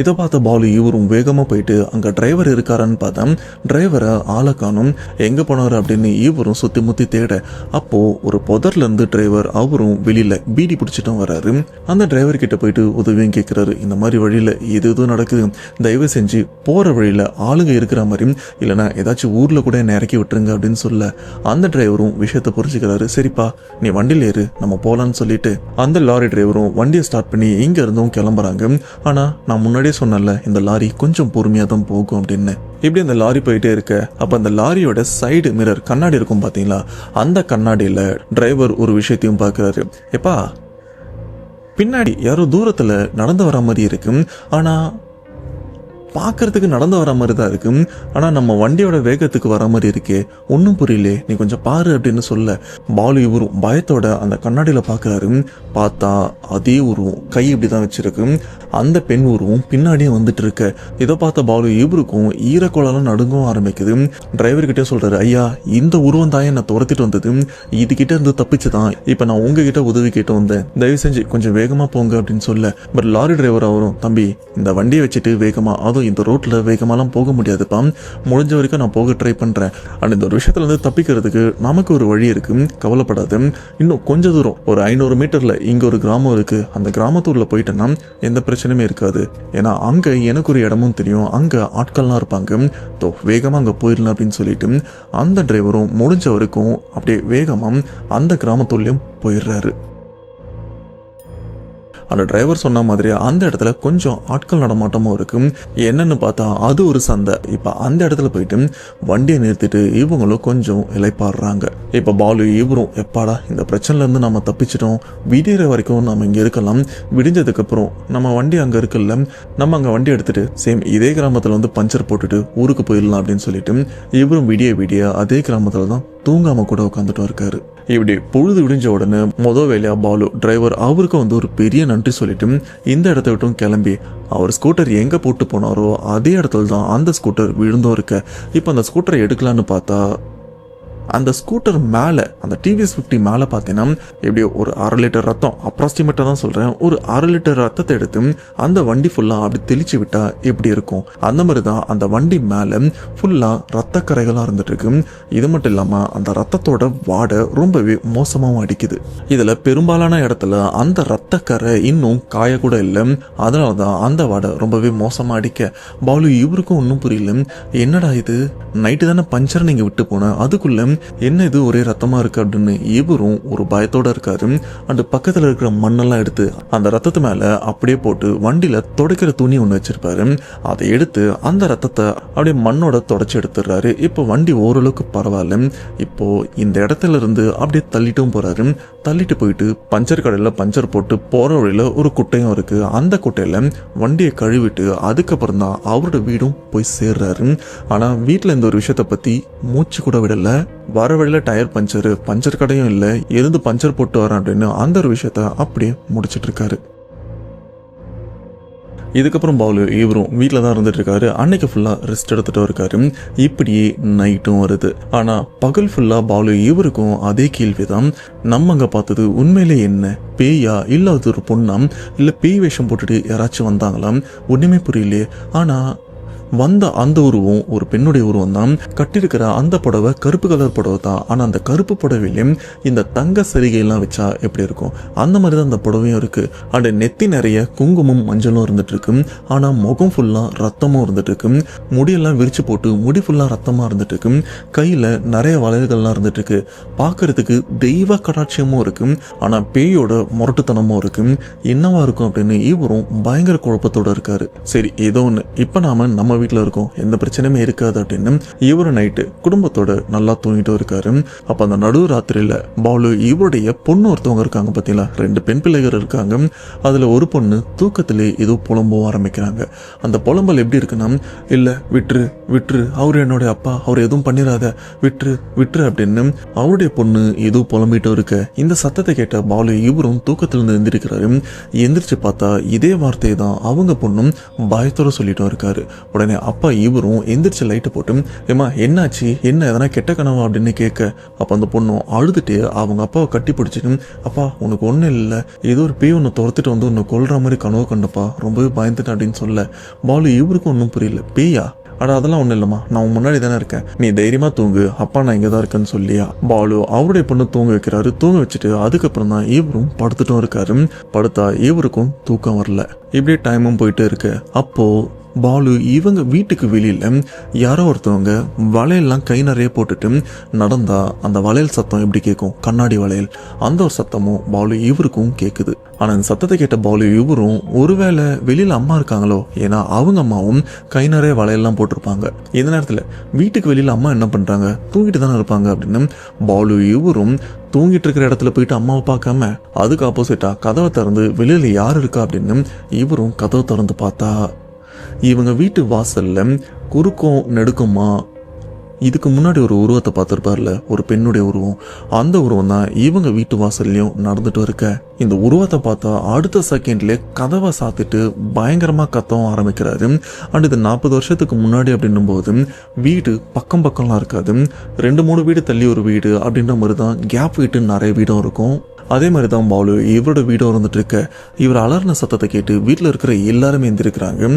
இதை பார்த்த பாலு இவரும் வேகமாக போயிட்டு அங்கே டிரைவர் இருக்காரான்னு பார்த்தா டிரைவரை ஆளை காணும். எங்கே போனார் அப்படின்னு இவரும் சுற்றி முற்றி தேட அப்போது ஒரு புதர்லேருந்து டிரைவர் அவரும் வெளியில் பீடி பிடிச்சிட்டும் வர்றாரு. அந்த டிரைவர் கிட்ட போயிட்டு உதவியும் கேட்குறாரு. இந்த மாதிரி வழியில் எது நடக்குது, தயவு செஞ்சு போகிற வழியில் ஆளுங்க இருக்கிற மாதிரி இல்லைனா ஏதாச்சும் ஊரில் கூட என்ன இறக்கி விட்டுருங்க அப்படின்னு சொல்ல அந்த டிரைவரும் விஷயத்தை புரிஞ்சுக்கிறாரு. சரிப்பா நீ வண்டியில் ஏறு நம்ம போகலான்னு சொல்லிட்டு அந்த லாரி டிரைவரும் வண்டியை ஸ்டார்ட் பண்ணி இங்கே இருந்தும் கிளம்புறாங்க. ஆனால் நான் முன்னாடியே சொன்னல இந்த லாரி கொஞ்சம் பொறுமையாக தான் போகும் அப்படின்னு. இப்படி அந்த லாரி போயிட்டே இருக்க அப்போ அந்த லாரியோட சைடு மிரர் கண்ணாடி இருக்கும் பார்த்தீங்களா, அந்த கண்ணாடியில் டிரைவர் ஒரு விஷயத்தையும் பார்க்குறாரு. எப்பா பின்னாடி யாரோ தூரத்தில் நடந்து வர மாதிரி இருக்கு. ஆனால் பார்க்கறதுக்கு நடந்து வர மாதிரி தான் இருக்கு. ஆனால் நம்ம வண்டியோட வேகத்துக்கு வர மாதிரி இருக்கே, ஒன்றும் புரியல, நீ கொஞ்சம் பாரு அப்படின்னு சொல்ல பாலு இவரும் பயத்தோட அந்த கண்ணாடியில் பார்க்குறாரு. பார்த்தா அதே உருவம் கை இப்படி தான் வச்சிருக்கு. அந்த பெண் உருவம் பின்னாடியே வந்துட்டு இருக்க இதை பார்த்த பாலு இவருக்கும் ஈரக்குழலாம் நடுங்கவும் ஆரம்பிக்குது. டிரைவர்கிட்டே சொல்றாரு, ஐயா இந்த உருவம் தான் என்னை துரத்திட்டு வந்தது, இதுகிட்ட இருந்து தப்பிச்சு தான் இப்போ நான் உங்ககிட்ட உதவி கேட்டு வந்தேன், தயவு செஞ்சு கொஞ்சம் வேகமாக போங்க அப்படின்னு சொல்ல பட் லாரி டிரைவர் அவரும், தம்பி இந்த வண்டியை வச்சுட்டு வேகமாக, அதுவும் இந்த ரோட்டில் வேகமாலாம் போக முடியாதுப்பா, முடிஞ்ச வரைக்கும் நான் போக ட்ரை பண்ணுறேன். அண்ட் இந்த ஒரு விஷயத்துலேருந்து தப்பிக்கிறதுக்கு நமக்கு ஒரு வழி இருக்குது, கவலைப்படாது. இன்னும் கொஞ்சம் தூரம் ஒரு 500 மீட்டரில் இங்கே ஒரு கிராமம் இருக்குது, அந்த கிராமத்தூரில் போயிட்டேன்னா எந்த பிரச்சனையுமே இருக்காது. ஏன்னா அங்கே எனக்கு ஒரு இடமும் தெரியும், அங்கே ஆட்கள்லாம் இருப்பாங்க, வேகமாக அங்கே போயிடலாம் அப்படின்னு சொல்லிட்டு அந்த டிரைவரும் முடிஞ்ச வரைக்கும் அப்படியே வேகமாக அந்த கிராமத்தூர்லேயும் போயிடுறாரு. அந்த டிரைவர் சொன்ன மாதிரி அந்த இடத்துல கொஞ்சம் ஆட்கள் நடமாட்டமும் இருக்கு. என்னன்னு பார்த்தா அது ஒரு சந்தை. இப்போ அந்த இடத்துல போயிட்டு வண்டியை நிறுத்திட்டு இவங்களும் கொஞ்சம் இலைப்பாடுறாங்க. இப்போ பாலு இவரும் எப்பாடா இந்த பிரச்சனைலேருந்து நம்ம தப்பிச்சிட்டோம், விடிகிற வரைக்கும் நம்ம இங்கே இருக்கலாம், விடிஞ்சதுக்கப்புறம் நம்ம வண்டி அங்கே இருக்குல்ல, நம்ம அங்கே வண்டி எடுத்துட்டு சேம் இதே கிராமத்தில் வந்து பஞ்சர் போட்டுட்டு ஊருக்கு போயிடலாம் அப்படின்னு சொல்லிட்டு இவரும் விடிய அதே கிராமத்தில் தான் தூங்காமல் கூட உட்காந்துட்டு இருக்காரு. இப்படி பொழுது விடிஞ்ச உடனே மொதல் வேலையாக பாலு டிரைவர் அவருக்கு வந்து ஒரு பெரிய நன்றி சொல்லிட்டு இந்த இடத்த விட்டும் கிளம்பி அவர் ஸ்கூட்டர் எங்கே போட்டு போனாரோ அதே இடத்துல தான் அந்த ஸ்கூட்டர் விழுந்தும் இருக்க. இப்போ அந்த ஸ்கூட்டரை எடுக்கலான்னு பார்த்தா அந்த ஸ்கூட்டர் மேலே அந்த டிவிஎஸ் 50 மேலே பார்த்தீங்கன்னா எப்படியோ ஒரு 1/2 லிட்டர் ரத்தம், அப்ராக்சிமேட்டாக தான் சொல்கிறேன், ஒரு 1/2 லிட்டர் ரத்தத்தை எடுத்து அந்த வண்டி ஃபுல்லாக அப்படி தெளிச்சு விட்டால் எப்படி இருக்கும், அந்த மாதிரி தான் அந்த வண்டி மேலே ஃபுல்லாக ரத்தக்கரைகளாக இருந்துட்டு இருக்கு. இது மட்டும் இல்லாமல் அந்த ரத்தத்தோட வாடை ரொம்பவே மோசமாகவும் அடிக்குது. இதில் பெரும்பாலான இடத்துல அந்த ரத்தக்கரை இன்னும் காயக்கூட இல்லை, அதனால தான் அந்த வாடை ரொம்பவே மோசமாக அடிக்க பாலு இவருக்கும் ஒன்றும் புரியல. என்னடா இது, நைட்டு தானே பஞ்சர் நீங்கள் விட்டு போன, அதுக்குள்ளே என்ன இது ஒரே ரத்தமா இருக்கு அப்படின்னு இவரும் ஒரு பயத்தோட இருக்காரு. அண்ட் பக்கத்துல இருக்கிற மண்ணெல்லாம் எடுத்து அந்த ரத்தத்து மேல அப்படியே போட்டு வண்டியில துடைக்கிற துணி ஒண்ணு வச்சிருப்பாரு. அதை எடுத்து அந்த ரத்தத்தை அப்படியே மண்ணோட தொடச்சு எடுத்துடுறாரு. இப்போ வண்டி ஓரளவுக்கு பரவாயில்ல. இப்போ இந்த இடத்துல இருந்து அப்படியே தள்ளிட்டும் போறாரு. தள்ளிட்டு போயிட்டு பஞ்சர் கடையில பஞ்சர் போட்டு போற வழியில ஒரு குட்டையும் இருக்கு. அந்த குட்டையில வண்டியை கழுவிட்டு அதுக்கப்புறம் தான் அவரோட வீடும் போய் சேர்றாரு. ஆனா வீட்டுல இந்த ஒரு விஷயத்த பத்தி மூச்சு கூட விடல. வர வழியில டயர் பஞ்சர் கடையும் இல்லை, இருந்து பஞ்சர் போட்டு வரேன் அப்படின்னு அந்த ஒரு விஷயத்த அப்படியே முடிச்சிட்டு இருக்காரு. இதுக்கப்புறம் பாலு இவரும் வீட்டில் தான் இருந்துட்டு இருக்காரு. அன்னைக்கு ஃபுல்லாக ரெஸ்ட் எடுத்துகிட்டு இருக்காரு. இப்படியே நைட்டும் வருது. ஆனால் பகல் ஃபுல்லாக பாலு இவருக்கும் அதே கேள்வி தான். நம்ம அங்கே பார்த்தது உண்மையிலே என்ன, பேயா இல்லை அது ஒரு பொண்ணா, இல்லை பேய் வேஷம் போட்டுட்டு யாராச்சும் வந்தாங்களாம், ஒன்றுமே புரியலையே. ஆனால் வந்த அந்த உருவம் ஒரு பெண்ணுடைய உருவம் தான். கட்டிருக்கிற அந்த புடவை கருப்பு கலர் புடவை தான். ஆனால் அந்த கருப்பு புடவையிலையும் இந்த தங்க சரிகையெல்லாம் வச்சா எப்படி இருக்கும் அந்த மாதிரி தான் அந்த புடவையும் இருக்கு. அண்ட் நெத்தி நிறைய குங்குமம் மஞ்சளும் இருந்துட்டு இருக்கு. ஆனால் முகம் ஃபுல்லாக ரத்தமும் இருந்துட்டு இருக்கு. முடியெல்லாம் விரிச்சு போட்டு முடி ஃபுல்லாக ரத்தமாக இருந்துட்டு இருக்கு. கையில் நிறைய வளையல்கள்லாம் இருந்துட்டு இருக்கு. பார்க்கறதுக்கு தெய்வ கடாட்சியமும் இருக்கு. ஆனால் பேயோட முரட்டுத்தனமும் இருக்கு. என்னவா இருக்கும் அப்படின்னு இவரும் பயங்கர குழப்பத்தோட இருக்காரு. சரி ஏதோ ஒன்று, இப்போ நம்ம வீட்டில் இருக்கோம், எந்த பிரச்சனையுமே இருக்காது அப்படின்னு இவரு நைட்டு குடும்பத்தோட நல்லா தூங்கிட்டு இருக்காரு. அப்போ அந்த நடு ராத்திரியில் பாலு இவருடைய பொண்ணு ஒருத்தவங்க இருக்காங்க பார்த்தீங்களா, 2 பெண் பிள்ளைகள் இருக்காங்க. அதில் ஒரு பொண்ணு தூக்கத்திலே ஏதோ புலம்பவும் ஆரம்பிக்கிறாங்க. அந்த புலம்பல் எப்படி இருக்குன்னா, இல்லை விட்டுரு அவரு என்னுடைய அப்பா, அவர் எதுவும் பண்ணிடாத, விட்டுரு அப்படின்னு அவருடைய பொண்ணு ஏதோ புலம்பிட்டு இருக்க. இந்த சத்தத்தை கேட்ட பாலு இவரும் தூக்கத்திலிருந்து எந்திரிக்கிறாரு. எந்திரிச்சு பார்த்தா இதே வார்த்தையை தான் அவங்க பொண்ணும் பயத்தோட சொல்லிட்டு இருக்காரு. உடனே அப்பா இவரும் எந்திரிச்சு லைட்டை போட்டு, ஏமா என்னாச்சு, என்ன எதனா கெட்ட கனவா அப்படின்னு கேட்க, அப்போ அந்த பொண்ணும் அழுதுட்டு அவங்க அப்பாவை கட்டி பிடிச்சிட்டு, அப்பா உனக்கு ஒன்றும் இல்லை, ஏதோ ஒரு பேய் ஒன்று துரத்துட்டு வந்து உன்னை கொல்ற மாதிரி கனவு கண்டப்பா, ரொம்பவே பயந்துட்டேன் அப்படின்னு சொல்ல, பாலு இவருக்கும் ஒன்றும் புரியல. பேயா? அதெல்லாம் ஒன்றும் இல்லைம்மா, நான் உன் முன்னாடி தானே இருக்கேன், நீ தைரியமா தூங்கு, அப்பா நான் இங்கே தான் இருக்கேன்னு சொல்லியா பாலு அவருடைய பொண்ணு தூங்க வைக்கிறாரு. தூங்க வச்சுட்டு அதுக்கப்புறம் தான் இவரும் படுத்துட்டும் இருக்காரு. படுத்தா இவருக்கும் தூக்கம் வரல. இப்படியே டைமும் போயிட்டு இருக்கு. அப்போ பாலு இவங்க வீட்டுக்கு வெளியில யாரோ ஒருத்தவங்க வளையல்லாம் கை நிறைய போட்டுட்டு நடந்தா அந்த வளையல் சத்தம் எப்படி கேட்கும், கண்ணாடி வளையல், அந்த ஒரு சத்தமும் பாலு இவருக்கும் கேட்குது. ஆனா இந்த சத்தத்தை கேட்ட பாலு இவரும் ஒருவேளை வெளியில அம்மா இருக்காங்களோ, ஏன்னா அவங்க அம்மாவும் கை நிறைய வளையல்லாம் போட்டிருப்பாங்க. இந்த நேரத்துல வீட்டுக்கு வெளியில அம்மா என்ன பண்றாங்க, தூங்கிட்டு தானே இருப்பாங்க அப்படின்னு பாலு இவரும் தூங்கிட்டு இருக்கிற இடத்துல போயிட்டு அம்மாவை பார்க்காம அதுக்கு ஆப்போசிட்டா கதவை திறந்து வெளியில யார் இருக்கா அப்படின்னு இவரும் கதவை திறந்து பார்த்தா இவங்க வீட்டு வாசல்ல குறுக்கும் நெடுக்குமா இதுக்கு முன்னாடி ஒரு உருவத்தை பார்த்துருப்பார்ல, ஒரு பெண்ணுடைய உருவம், அந்த உருவம் தான் இவங்க வீட்டு வாசல்லையும் நடந்துட்டு இருக்க. இந்த உருவத்தை பார்த்தா அடுத்த செகண்ட்லேயே கதவை சாத்திட்டு பயங்கரமாக கத்தவும் ஆரம்பிக்கிறாரு. அண்ட் இது 40 வருஷத்துக்கு முன்னாடி அப்படின்னும் போது வீடு பக்கம்லாம் இருக்காது, 2-3 வீடு தள்ளி ஒரு வீடு அப்படின்ற மாதிரி தான் கேப் வீட்டு நிறைய வீடும் இருக்கும். அதே மாதிரி தான் பாலு இவரோட வீடும் இருந்துட்டு இருக்க. இவர் அலர்ன சத்தத்தை கேட்டு வீட்டில் இருக்கிற எல்லாருமே எந்திரிக்கிறாங்க.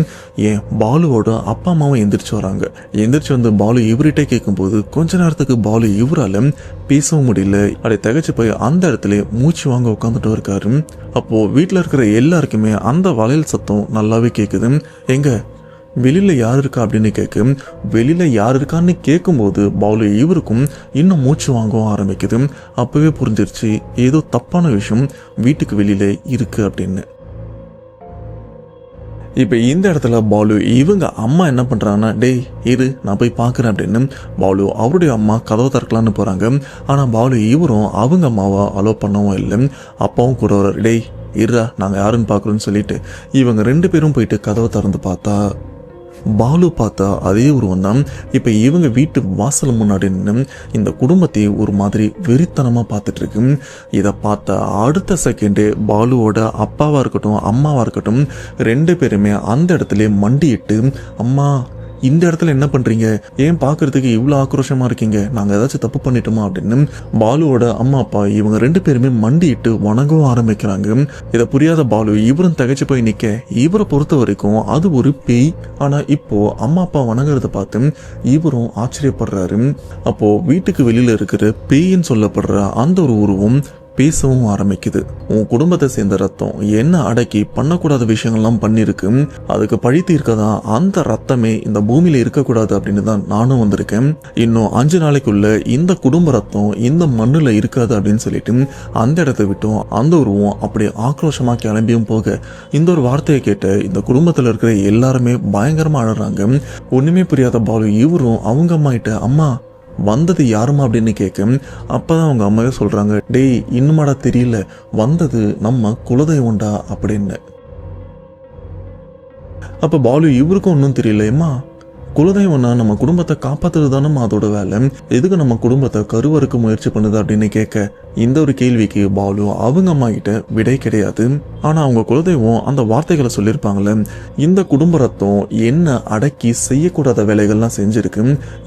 ஏன் பாலுவோட அப்பா அம்மாவும் எந்திரிச்சு வராங்க. எந்திரிச்சு வந்து பாலு இவர்கிட்ட கேட்கும்போது கொஞ்ச நேரத்துக்கு பாலு இவரால பேசவும் முடியல. அப்படியே திகைச்சு போய் அந்த இடத்துல மூச்சு வாங்க உட்காந்துட்டு இருக்காரு. அப்போ வீட்டில் இருக்கிற எல்லாருக்குமே அந்த வளையல் சத்தம் நல்லாவே கேட்குது. எங்க வெளியில யார் இருக்கா அப்படின்னு கேட்க, வெளியில யார் இருக்கான்னு கேட்கும்போது பாலு இவருக்கும் இன்னும் மூச்சு வாங்கவும் ஆரம்பிக்குது. அப்பவே புரிஞ்சிருச்சு ஏதோ தப்பான விஷயம் வீட்டுக்கு வெளியில இருக்கு அப்படின்னு. இப்போ இந்த இடத்துல பாலு இவங்க அம்மா என்ன பண்ணுறாங்கன்னா, டேய் இரு நான் போய் பார்க்குறேன் அப்படின்னு பாலு அவருடைய அம்மா கதவை திறக்கலான்னு போகிறாங்க. ஆனால் பாலு இவரும் அவங்க அம்மாவை அலோ பண்ணவும் இல்லை. அப்பாவும் கூட வர்றாரு. டேய் இருடா நாங்கள் யாருன்னு பார்க்குறோன்னு சொல்லிட்டு இவங்க 2 பேரும் போயிட்டு கதவை திறந்து பார்த்தா பாலு பார்த்தா அதே உருவம் தான். இப்போ இவங்க வீட்டு வாசல் முன்னாடி நின்று இந்த குடும்பத்தை ஒரு மாதிரி வெறித்தனமாக பார்த்துட்டு இருக்கு. இதை பார்த்த அடுத்த செகண்டே பாலுவோட அப்பாவாக இருக்கட்டும் அம்மாவாக இருக்கட்டும் 2 பேருமே அந்த இடத்துல மண்டிட்டு, அம்மா இந்த இடத்துல என்ன பண்றீங்க, ஏன் பார்க்கறதுக்கு இவ்வளோ ஆக்ரோஷமா இருக்கீங்க, நாங்கள் ஏதாச்சும் தப்பு பண்ணிட்டோமா அப்படின்னு பாலுவோட அம்மா அப்பா இவங்க 2 பேருமே மண்டிட்டு வணங்கவும் ஆரம்பிக்கிறாங்க. இதை புரியாத பாலு இவரும் திகைச்சு போய் நிற்க, இவரை பொறுத்த வரைக்கும் அது ஒரு பேய். ஆனால் இப்போ அம்மா அப்பா வணங்குறத பார்த்து இவரும் ஆச்சரியப்படுறாரு. அப்போ வீட்டுக்கு வெளியில இருக்கிற பேயின்னு சொல்லப்படுற அந்த ஒரு உருவம் பேசவும் ஆரம்பிக்குது. உன் குடும்பத்தை சேர்ந்த ரத்தம் என்ன அடக்கி பண்ணக்கூடாத விஷயங்கள்லாம் பண்ணிருக்கு, அதுக்கு பழி தீர்க்கதான் அந்த ரத்தமே இந்த பூமியில இருக்கக்கூடாது அப்படின்னு தான் நானும் வந்திருக்கேன். இன்னும் 5 நாளைக்குள்ள இந்த குடும்ப ரத்தம் இந்த மண்ணுல இருக்காது அப்படின்னு சொல்லிட்டு அந்த இடத்த விட்டும் அந்த உருவம் அப்படி ஆக்ரோஷமா கிளம்பியும் போக இந்த ஒரு வார்த்தையை கேட்ட இந்த குடும்பத்துல இருக்கிற எல்லாருமே பயங்கரமா அழறாங்க. ஒண்ணுமே புரியாத பாலு இவரும் அவங்க அம்மா கிட்ட, அம்மா வந்தது யாருமா அப்படின்னு கேட்க அப்பதான் அவங்க அம்மாவே சொல்றாங்க, டேய் இன்னுமாடா தெரியல, வந்தது நம்ம குலதெய்வம்டா அப்படின்னு. அப்ப பாலு இவருக்கும் ஒன்றும் தெரியலம்மா, குலதெய்வம்னா நம்ம குடும்பத்தை காப்பாத்துறது தானே அதோட வேலை, எதுக்கு நம்ம குடும்பத்தை கருவறுக்க முயற்சி பண்ணுது அப்படின்னு கேட்க இந்த ஒரு கேள்விக்கு பாலு அவங்க அம்மா கிட்ட விடை கிடையாது. ஆனா அவங்க குலதெய்வம் அந்த வார்த்தைகளை சொல்லியிருப்பாங்கல்ல, இந்த குடும்ப ரத்தம் என்ன அடக்கி செய்யக்கூடாத வேலைகள்லாம் செஞ்சிருக்கு,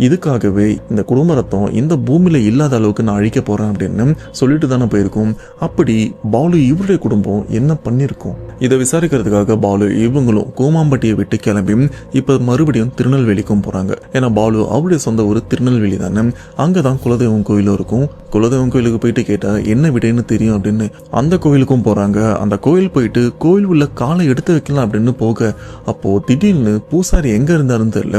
இதுக்காகவே இந்த குடும்ப ரத்தம் இந்த பூமியில இல்லாத அளவுக்கு நான் அழிக்க போறேன் அப்படின்னு சொல்லிட்டு தானே போயிருக்கும். அப்படி பாலு இவருடைய குடும்பம் என்ன பண்ணிருக்கும்? இதை விசாரிக்கிறதுக்காக பாலு இவங்களும் கூமாம்பட்டியை விட்டு கிளம்பி இப்ப மறுபடியும் திருநெல்வேலிக்கும் போறாங்க. ஏன்னா பாலு அவருடைய சொந்த ஊர் திருநெல்வேலி தானே, அங்கதான் குலதெய்வம் கோயிலும் இருக்கும். குலதெய்வம் கோயிலுக்கு போயிட்டு கேட்டா என்ன விடைன்னு தெரியும் அப்படின்னு அந்த கோயிலுக்கும் போறாங்க. அந்த கோயில் போயிட்டு கோயில் உள்ள காலை எடுத்து வைக்கலாம் அப்படின்னு போக அப்போ திடீர்னு பூசாரி எங்க இருந்தாருன்னு தெரியல,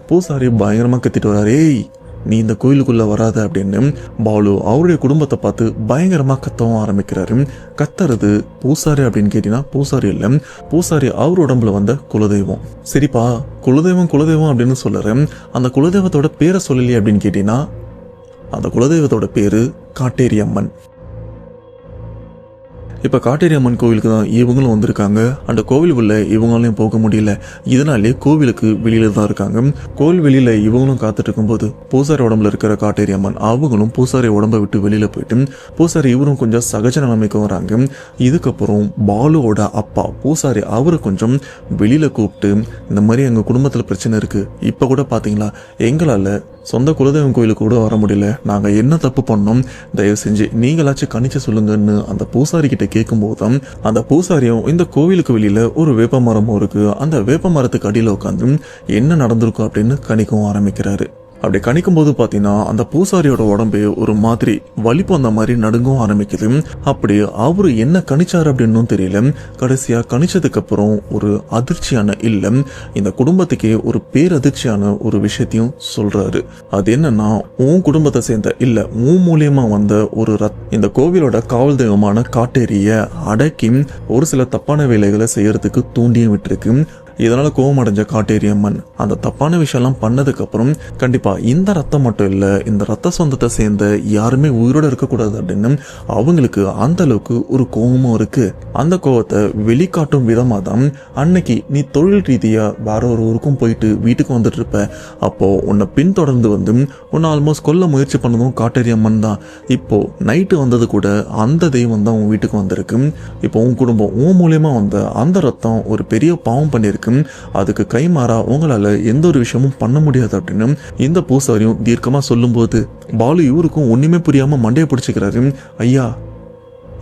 பூசாரி பயங்கரமா கத்திட்டு வராரு, ஏய் நீ இந்த கோயிலுக்குள்ள வராத அப்படின்னு பாலு அவருடைய குடும்பத்தை பார்த்து பயங்கரமா கத்தவும் ஆரம்பிக்கிறாரு. கத்துறது பூசாரி அப்படின்னு கேட்டீங்கன்னா பூசாரி இல்ல, பூசாரி அவர் உடம்புல வந்த குலதெய்வம். சரிப்பா குலதெய்வம் குலதெய்வம் அப்படின்னு சொல்லுறேன், அந்த குலதெய்வத்தோட பேரை சொல்லலையே அப்படின்னு கேட்டீங்கன்னா அந்த குலதெய்வத்தோட பேரு காட்டேரி அம்மன். இப்ப காட்டேரி அம்மன் கோவிலுக்கு தான் இவங்களும் வந்திருக்காங்க. அந்த கோவில் உள்ள இவங்களாலையும் போக முடியல, இதனாலே கோவிலுக்கு வெளியில தான் இருக்காங்க. கோவில் வெளியில இவங்களும் காத்துட்டு இருக்கும்போது பூசாரி உடம்புல இருக்கிற காட்டேரி அம்மன் அவங்களும் பூசாரி உடம்பை விட்டு வெளியில போயிட்டு பூசாரி இவரும் கொஞ்சம் சகஜ நிலைமைக்கு வராங்க. இதுக்கப்புறம் பாலுவோட அப்பா பூசாரி அவரு கொஞ்சம் வெளியில கூப்பிட்டு இந்த மாதிரி எங்க குடும்பத்துல பிரச்சனை இருக்கு, இப்ப கூட பாத்தீங்களா எங்களால சொந்த குலதெய்வம் கோயிலுக்கு கூட வர முடியல, நாங்க என்ன தப்பு பண்ணோம், தயவு செஞ்சு நீங்களாச்சும் கணிச்சு சொல்லுங்கன்னு அந்த பூசாரி கிட்ட கேட்கும் போதுதான் அந்த பூசாரியும் இந்த கோவிலுக்கு வெளியில ஒரு வேப்ப மரமும் இருக்கு, அந்த வேப்ப மரத்துக்கு அடியில உட்காந்து என்ன நடந்திருக்கும் அப்படின்னு கணிக்கவும் ஆரம்பிக்கிறாரு. அப்படி கணிக்கும் போது பாத்தீங்கன்னா அந்த பூசாரியோட உடம்பு ஒரு மாதிரி வலிப்பு அந்த மாதிரி நடுங்கவும் ஆரம்பிக்குது. அப்படி அவரு என்ன கணிச்சாரு அப்படின்னு தெரியல. கடைசியா கணிச்சதுக்கு அப்புறம் ஒரு அதிர்ச்சியான இல்ல, இந்த குடும்பத்துக்கே ஒரு பேரதிர்ச்சியான ஒரு விஷயத்தையும் சொல்றாரு. அது என்னன்னா, உன் குடும்பத்தை சேர்ந்த இல்ல உன் மூலியமா வந்த ஒரு இந்த கோவிலோட காவல் தெய்வமான காட்டேரிய அடக்கி ஒரு சில தப்பான வேலைகளை செய்யறதுக்கு தூண்டியும் விட்டுருக்கு. இதனால கோபம் அடைஞ்ச காட்டேரி அம்மன் அந்த தப்பான விஷயம் எல்லாம் பண்ணதுக்கு அப்புறம் கண்டிப்பா இந்த ரத்தம் மட்டும் இல்ல, இந்த ரத்த சொந்தத்தை சேர்ந்த யாருமே உயிரோட இருக்கக்கூடாது அப்படின்னு அவங்களுக்கு அந்த அளவுக்கு ஒரு கோபமும் இருக்கு. அந்த கோபத்தை வெளிக்காட்டும் விதமா தான் அன்னைக்கு நீ தொழில் ரீதியா வேற ஒரு ஊருக்கும் போயிட்டு வீட்டுக்கு வந்துட்டு இருப்ப, அப்போ உன்னை பின்தொடர்ந்து வந்து உன்னை ஆல்மோஸ்ட் கொல்ல முயற்சி பண்ணதும் காட்டேரி அம்மன் தான். இப்போ நைட்டு வந்தது கூட அந்த தெய்வம் தான் உன் வீட்டுக்கு வந்திருக்கு. இப்போ உன் குடும்பம் உன் மூலியமா வந்த அந்த ரத்தம் ஒரு பெரிய பாவம் பண்ணிருக்கு, அதுக்கு கைமாறா உங்களால எந்த ஒரு விஷயமும் பண்ண முடியாது அப்படின்னு இந்த பூசாரியும் தீர்க்கமா சொல்லும் போது பாலு இவருக்கும் ஒண்ணுமே புரியாம மண்டையை பிடிச்சிக்கிறாரு. ஐயா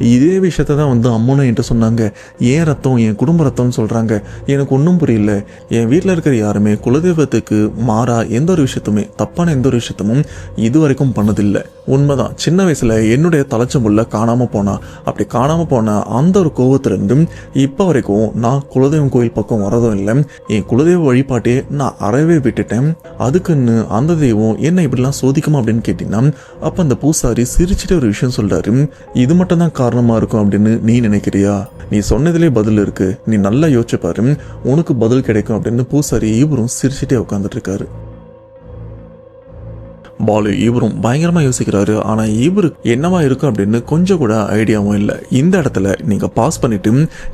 இதே விஷயத்த தான் வந்து அம்மனும் என்கிட்ட சொன்னாங்க, ஏன் ரத்தம் என் குடும்ப ரத்தம்னு சொல்றாங்க, எனக்கு ஒன்றும் புரியல, என் வீட்டில் இருக்கிற யாருமே குலதெய்வத்துக்கு மாறா எந்த ஒரு விஷயத்துமே தப்பான எந்த ஒரு விஷயத்தமும் இது வரைக்கும் பண்ணதில்லை. உண்மைதான், சின்ன வயசுல என்னுடைய தலைச்சம்புள்ள காணாம போனா, அப்படி காணாம போன அந்த ஒரு கோபத்திலிருந்து இப்ப வரைக்கும் நான் குலதெய்வம் கோயில் பக்கம் வரதும் இல்லை, என் குலதெய்வ வழிபாட்டே நான் அறவே விட்டுட்டேன், அதுக்குன்னு அந்த தெய்வம் என்ன இப்படிலாம் சோதிக்குமா அப்படின்னு கேட்டீங்கன்னா அப்ப அந்த பூசாரி சிரிச்சுட்டு ஒரு விஷயம் சொல்றாரு, இது மட்டும் தான் காரணமா இருக்கும் அப்படின்னு நீ நினைக்கிறியா, நீ சொன்னதிலே பதில் இருக்கு, நீ நல்லா யோசிச்சு பாரு, உனக்கு பதில் கிடைக்கும் அப்படின்னு பூசாரி இவரும் சிரிச்சுட்டே உட்காந்துட்டு இருக்காரு. பாலு இவரும் பயங்கரமா யோசிக்கிறாரு. ஆனா இவருக்கு என்னவா இருக்கும் அப்படின்னு கொஞ்சம் கூட ஐடியாவும் இல்லை. இந்த இடத்துல நீங்க பாஸ் பண்ணிட்டு